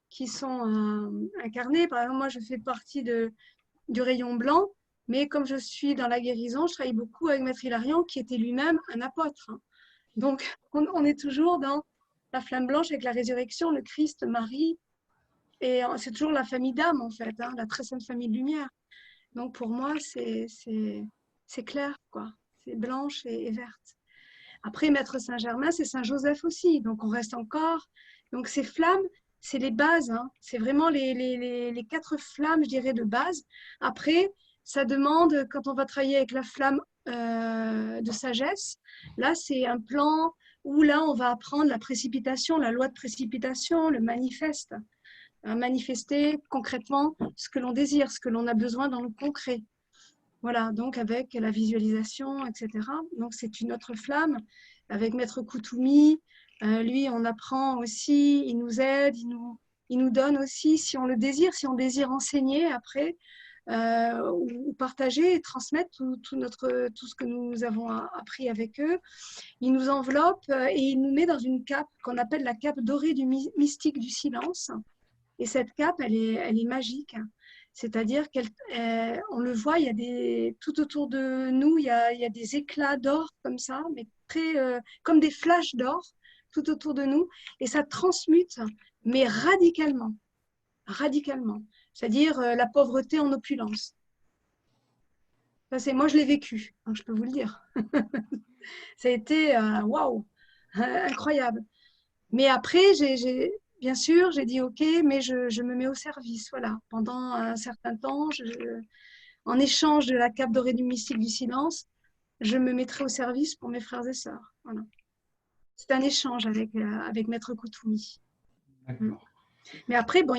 qui sont incarnés. Par exemple, moi, je fais partie du rayon blanc, mais comme je suis dans la guérison, je travaille beaucoup avec Maître Hilarion, qui était lui-même un apôtre. Hein. Donc, on est toujours dans la flamme blanche avec la résurrection, le Christ, Marie. Et c'est toujours la famille d'âme, en fait, hein, la très sainte famille de lumière. Donc, pour moi, c'est clair, quoi. C'est blanche et verte. Après, Maître Saint-Germain, c'est Saint-Joseph aussi. Donc, on reste encore. Donc, ces flammes, c'est les bases. Hein. C'est vraiment les 4 flammes, je dirais, de base. Après, ça demande, quand on va travailler avec la flamme de sagesse, là, c'est un plan où là, on va apprendre la précipitation, la loi de précipitation, le manifeste. Manifester concrètement ce que l'on désire, ce que l'on a besoin dans le concret. Voilà, donc avec la visualisation, etc. Donc c'est une autre flamme avec Maître Koutoumi, Lui, on apprend aussi, il nous aide, il nous donne aussi, si on le désire, si on désire enseigner après, ou partager et transmettre tout ce que nous avons appris avec eux. Il nous enveloppe et il nous met dans une cape qu'on appelle la cape dorée du mystique du silence. Et cette cape, elle est magique. C'est-à-dire qu'on le voit, il y a tout autour de nous, il y a des éclats d'or comme ça, mais comme des flashs d'or tout autour de nous. Et ça transmute, mais radicalement. Radicalement. C'est-à-dire la pauvreté en opulence. Moi, je l'ai vécu, donc je peux vous le dire. Ça a été waouh, incroyable. Mais après, bien sûr, j'ai dit OK, mais je me mets au service. Voilà. Pendant un certain temps, en échange de la cape dorée du mystique du silence, je me mettrai au service pour mes frères et sœurs. Voilà. C'est un échange avec Maître Koutoumi. Mais après, bon,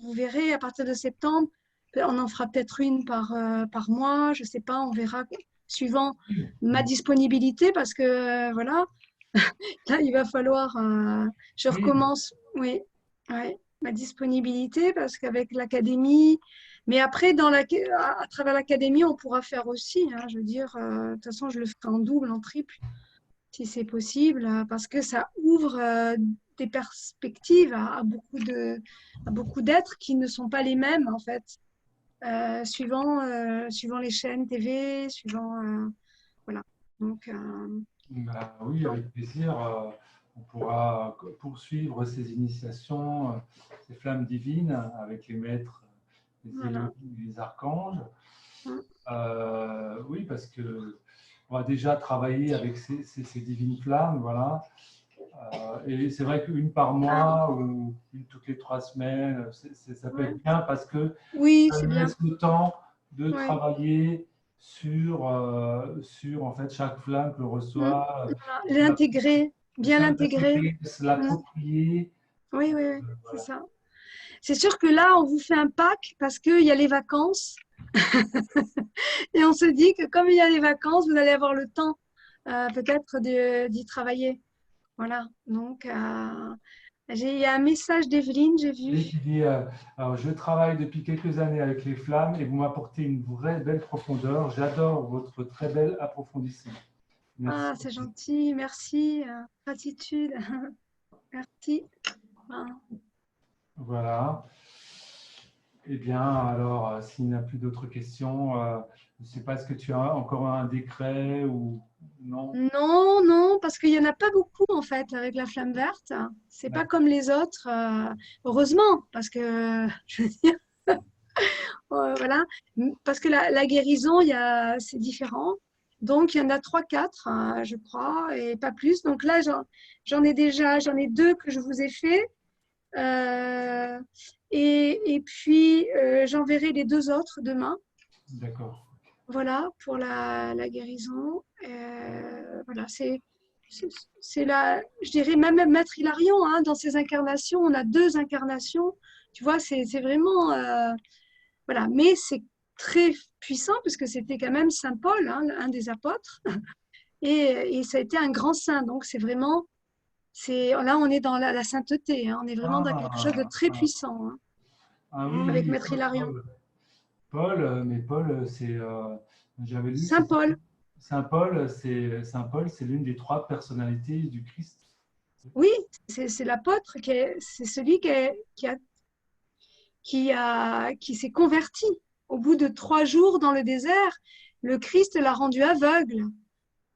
vous verrez, à partir de septembre, on en fera peut-être une par mois, je ne sais pas, on verra, suivant ma disponibilité, parce que voilà, là, il va falloir, je recommence, oui, ma disponibilité, parce qu'avec l'académie, mais après, à travers l'académie, on pourra faire aussi, hein, je veux dire, de toute façon, je le ferai en double, en triple, si c'est possible, parce que ça ouvre des perspectives à beaucoup d'êtres qui ne sont pas les mêmes, en fait, suivant les chaînes TV, voilà. Donc, oui, avec plaisir. On pourra poursuivre ces initiations, ces flammes divines avec les maîtres, les archanges. Oui, parce que on va déjà travailler avec ces divines flammes, voilà. Et c'est vrai qu'une par mois ou une toutes les 3 semaines, ça peut être bien parce que ça laisse le temps de travailler sur en fait chaque flamme que l'on reçoit, l'intégrer, bien l'intégrer, se l'approprier. Oui, c'est ça. C'est sûr que là, on vous fait un pack parce qu'il y a les vacances. Et on se dit que comme il y a les vacances, vous allez avoir le temps peut-être d'y travailler. Voilà. Donc, il y a un message d'Evelyne, j'ai vu. Qui dit, alors, je travaille depuis quelques années avec les flammes et vous m'apportez une vraie belle profondeur. J'adore votre très bel approfondissement. Merci. Ah, c'est gentil. Merci. Gratitude. Merci. Voilà. Eh bien, alors, s'il n'y a plus d'autres questions, je ne sais pas, est-ce que tu as encore un décret ou non? Non, parce qu'il n'y en a pas beaucoup en fait avec la flamme verte. C'est pas comme les autres, heureusement, parce que je veux dire, voilà, parce que la guérison, c'est différent. Donc il y en a 3-4, je crois, et pas plus. Donc là, j'en ai 2 que je vous ai fait. Et puis, j'enverrai les 2 autres demain. D'accord. Voilà, pour la guérison. Voilà, c'est je dirais même Maître Hilarion, hein, dans ses incarnations, on a 2 incarnations. Tu vois, c'est vraiment... voilà, mais c'est très puissant parce que c'était quand même Saint Paul, hein, un des apôtres. Et ça a été un grand saint. Donc, c'est vraiment... Là, on est dans la sainteté. Hein, on est vraiment dans quelque chose de très puissant. Hein, oui, avec Maître Hilarion. Paul, c'est... j'avais lu... Saint Paul. Saint Paul, c'est l'une des 3 personnalités du Christ. Oui, c'est l'apôtre, c'est celui qui s'est converti. Au bout de 3 jours dans le désert, le Christ l'a rendu aveugle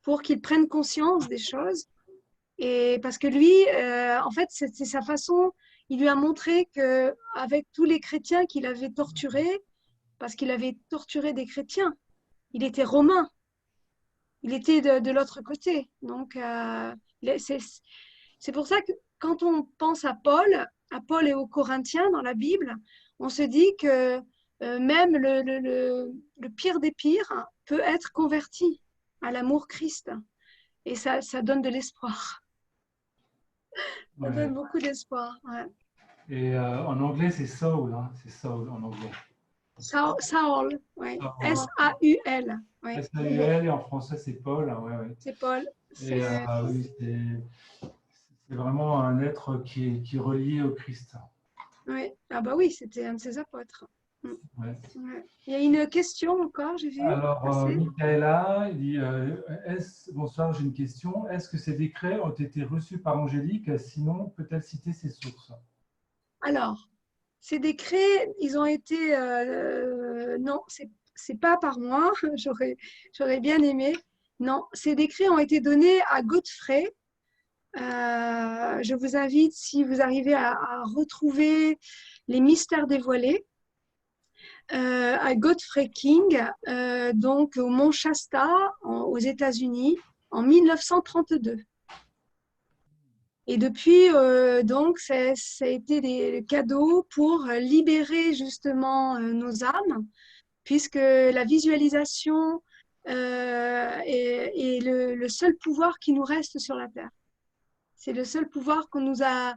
pour qu'il prenne conscience des choses. Et parce que lui, en fait, c'est sa façon, il lui a montré qu'avec tous les chrétiens qu'il avait torturés, parce qu'il avait torturé des chrétiens, il était romain. Il était de l'autre côté. Donc, c'est pour ça que quand on pense à Paul et aux Corinthiens dans la Bible, on se dit que même le pire des pires peut être converti à l'amour Christ. Et ça donne de l'espoir. Ça donne beaucoup d'espoir. Ouais. Et en anglais, c'est Saul. Hein, c'est Saul en anglais. Saul, oui. S-A-U-L. Ouais. S-A-U-L et en français, c'est Paul. Ouais. C'est Paul. Et oui, c'est vraiment un être qui est relié au Christ. Oui, ah bah oui, c'était un de ses apôtres. Ouais. Ouais. Il y a une question encore, j'ai vu. Alors, Michaela, il dit bonsoir, j'ai une question. Est-ce que ces décrets ont été reçus par Angélique? Sinon, peut-elle citer ses sources? Alors, ces décrets, ils ont été. Non, c'est pas par moi. J'aurais bien aimé. Non, ces décrets ont été donnés à Godfrey. Je vous invite, si vous arrivez à retrouver les mystères dévoilés, à Godfrey King, donc au Mont Shasta, aux États-Unis, en 1932. Et depuis, donc, ça a été des cadeaux pour libérer justement nos âmes, puisque la visualisation est le seul pouvoir qui nous reste sur la Terre. C'est le seul pouvoir qu'on nous a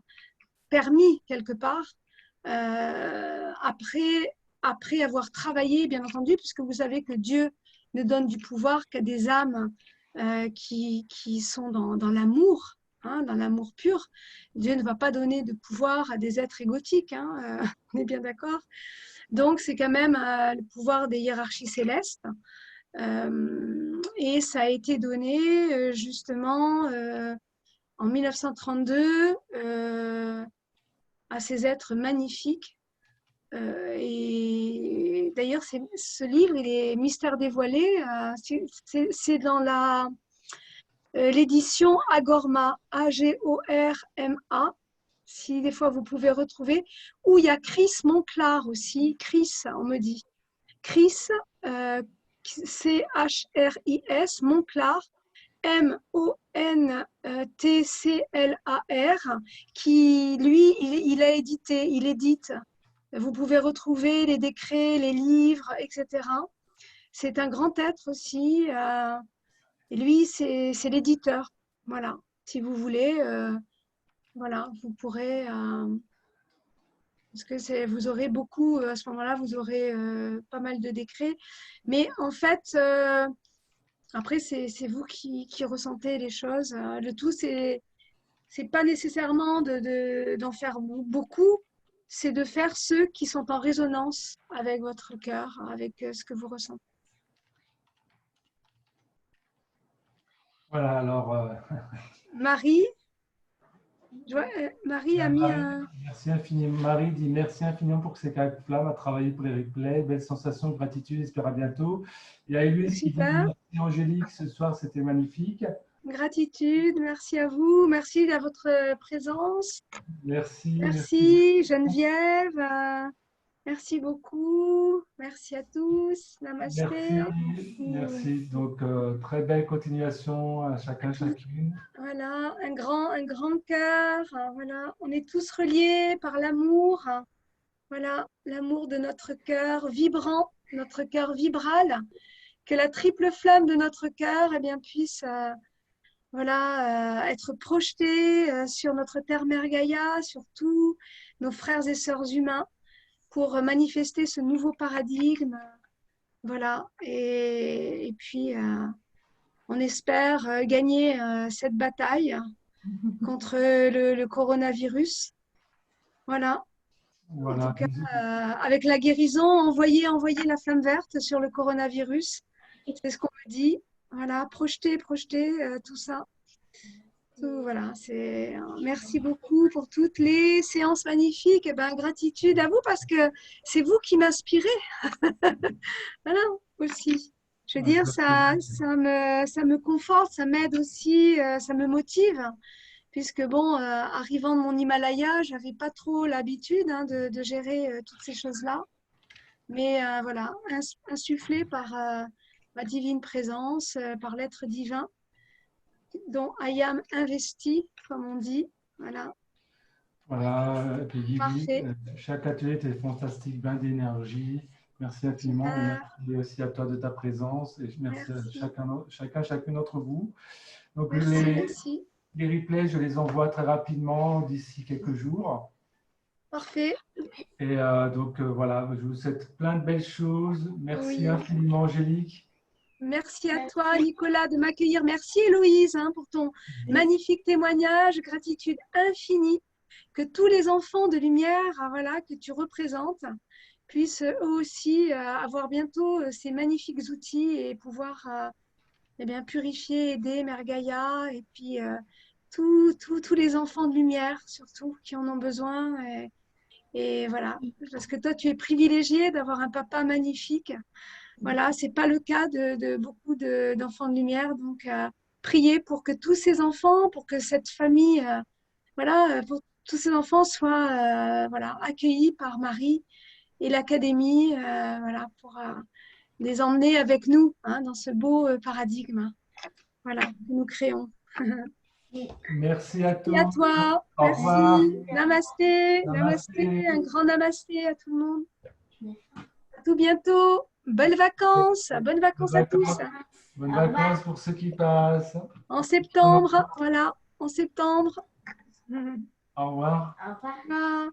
permis quelque part après avoir travaillé, bien entendu, puisque vous savez que Dieu ne donne du pouvoir qu'à des âmes qui sont dans l'amour, hein, dans l'amour pur. Dieu ne va pas donner de pouvoir à des êtres égotiques, hein, on est bien d'accord. Donc, c'est quand même le pouvoir des hiérarchies célestes. Et ça a été donné justement en 1932 à ces êtres magnifiques. Et d'ailleurs, ce livre, il est Mystère dévoilé. C'est dans l'édition Agorma, Agorma. Si des fois vous pouvez retrouver, où il y a Chris Monclar aussi. Chris, on me dit. Chris, C-H-R-I-S, Monclar, M-O-N-T-C-L-A-R, qui, lui, il édite. Vous pouvez retrouver les décrets, les livres, etc. C'est un grand être aussi. Et lui, c'est l'éditeur. Voilà. Si vous voulez, voilà, vous pourrez. Parce que vous aurez beaucoup, à ce moment-là, vous aurez pas mal de décrets. Mais en fait, après, c'est vous qui ressentez les choses. Le tout, c'est pas nécessairement d'en faire beaucoup, c'est de faire ceux qui sont en résonance avec votre cœur, avec ce que vous ressentez. Voilà, alors. Marie, Marie a mis un. Merci infiniment. Marie dit merci infiniment pour ces quatre flammes à travailler pour les replays. Belle sensation, gratitude, j'espère à bientôt. Il y a Héloïse qui dit merci Angélique, ce soir c'était magnifique. Gratitude, merci à vous, merci de votre présence. Merci. Merci Geneviève, merci beaucoup, merci à tous, namasté. Merci. Donc très belle continuation à chacun, chacune. Voilà, un grand cœur, voilà, on est tous reliés par l'amour, voilà, l'amour de notre cœur vibrant, notre cœur vibral, que la triple flamme de notre cœur eh bien, puisse voilà, être projetée sur notre terre-mère Gaïa, sur tous nos frères et sœurs humains, pour manifester ce nouveau paradigme. Voilà, et puis on espère gagner cette bataille contre le coronavirus. Voilà. En tout cas, avec la guérison, envoyer la flamme verte sur le coronavirus. C'est ce qu'on me dit. Voilà, projeter tout ça. Voilà, merci beaucoup pour toutes les séances magnifiques. Et ben, gratitude à vous parce que c'est vous qui m'inspirez. Voilà, aussi. Je veux dire, ça me conforte, ça m'aide aussi, ça me motive. Puisque bon, arrivant de mon Himalaya, je n'avais pas trop l'habitude de gérer toutes ces choses-là. Mais voilà, insufflé par ma divine présence, par l'être divin, dont I am investi, comme on dit. Voilà. Voilà, et puis Parfait. Chaque atelier était fantastique, plein d'énergie. Merci infiniment. Merci aussi à toi de ta présence. Et merci à chacune d'entre vous. Donc, merci. Les replays, je les envoie très rapidement d'ici quelques jours. Parfait. Et donc voilà, je vous souhaite plein de belles choses. Merci infiniment, Angélique. Merci à toi, Nicolas, de m'accueillir. Merci, Héloïse, hein, pour ton magnifique témoignage. Gratitude infinie. Que tous les enfants de lumière, voilà, que tu représentes, puissent eux aussi avoir bientôt ces magnifiques outils et pouvoir eh bien, purifier, aider Mère Gaïa et puis tous les enfants de lumière, surtout, qui en ont besoin. Et voilà, parce que toi, tu es privilégié d'avoir un papa magnifique. Voilà, c'est pas le cas de beaucoup d'enfants de lumière. Donc, priez pour que tous ces enfants, pour que cette famille, voilà, pour tous ces enfants soient voilà, accueillis par Marie et l'Académie, voilà, pour les emmener avec nous hein, dans ce beau paradigme voilà, que nous créons. Merci à tous. Merci à toi. Au Merci. revoir. Namasté. Namasté. Un grand namasté à tout le monde. À tout bientôt. Bonnes vacances. Bonnes vacances à tous. Bonnes vacances pour ceux qui passent. En septembre. Voilà. En septembre. Au revoir. Au revoir. Voilà.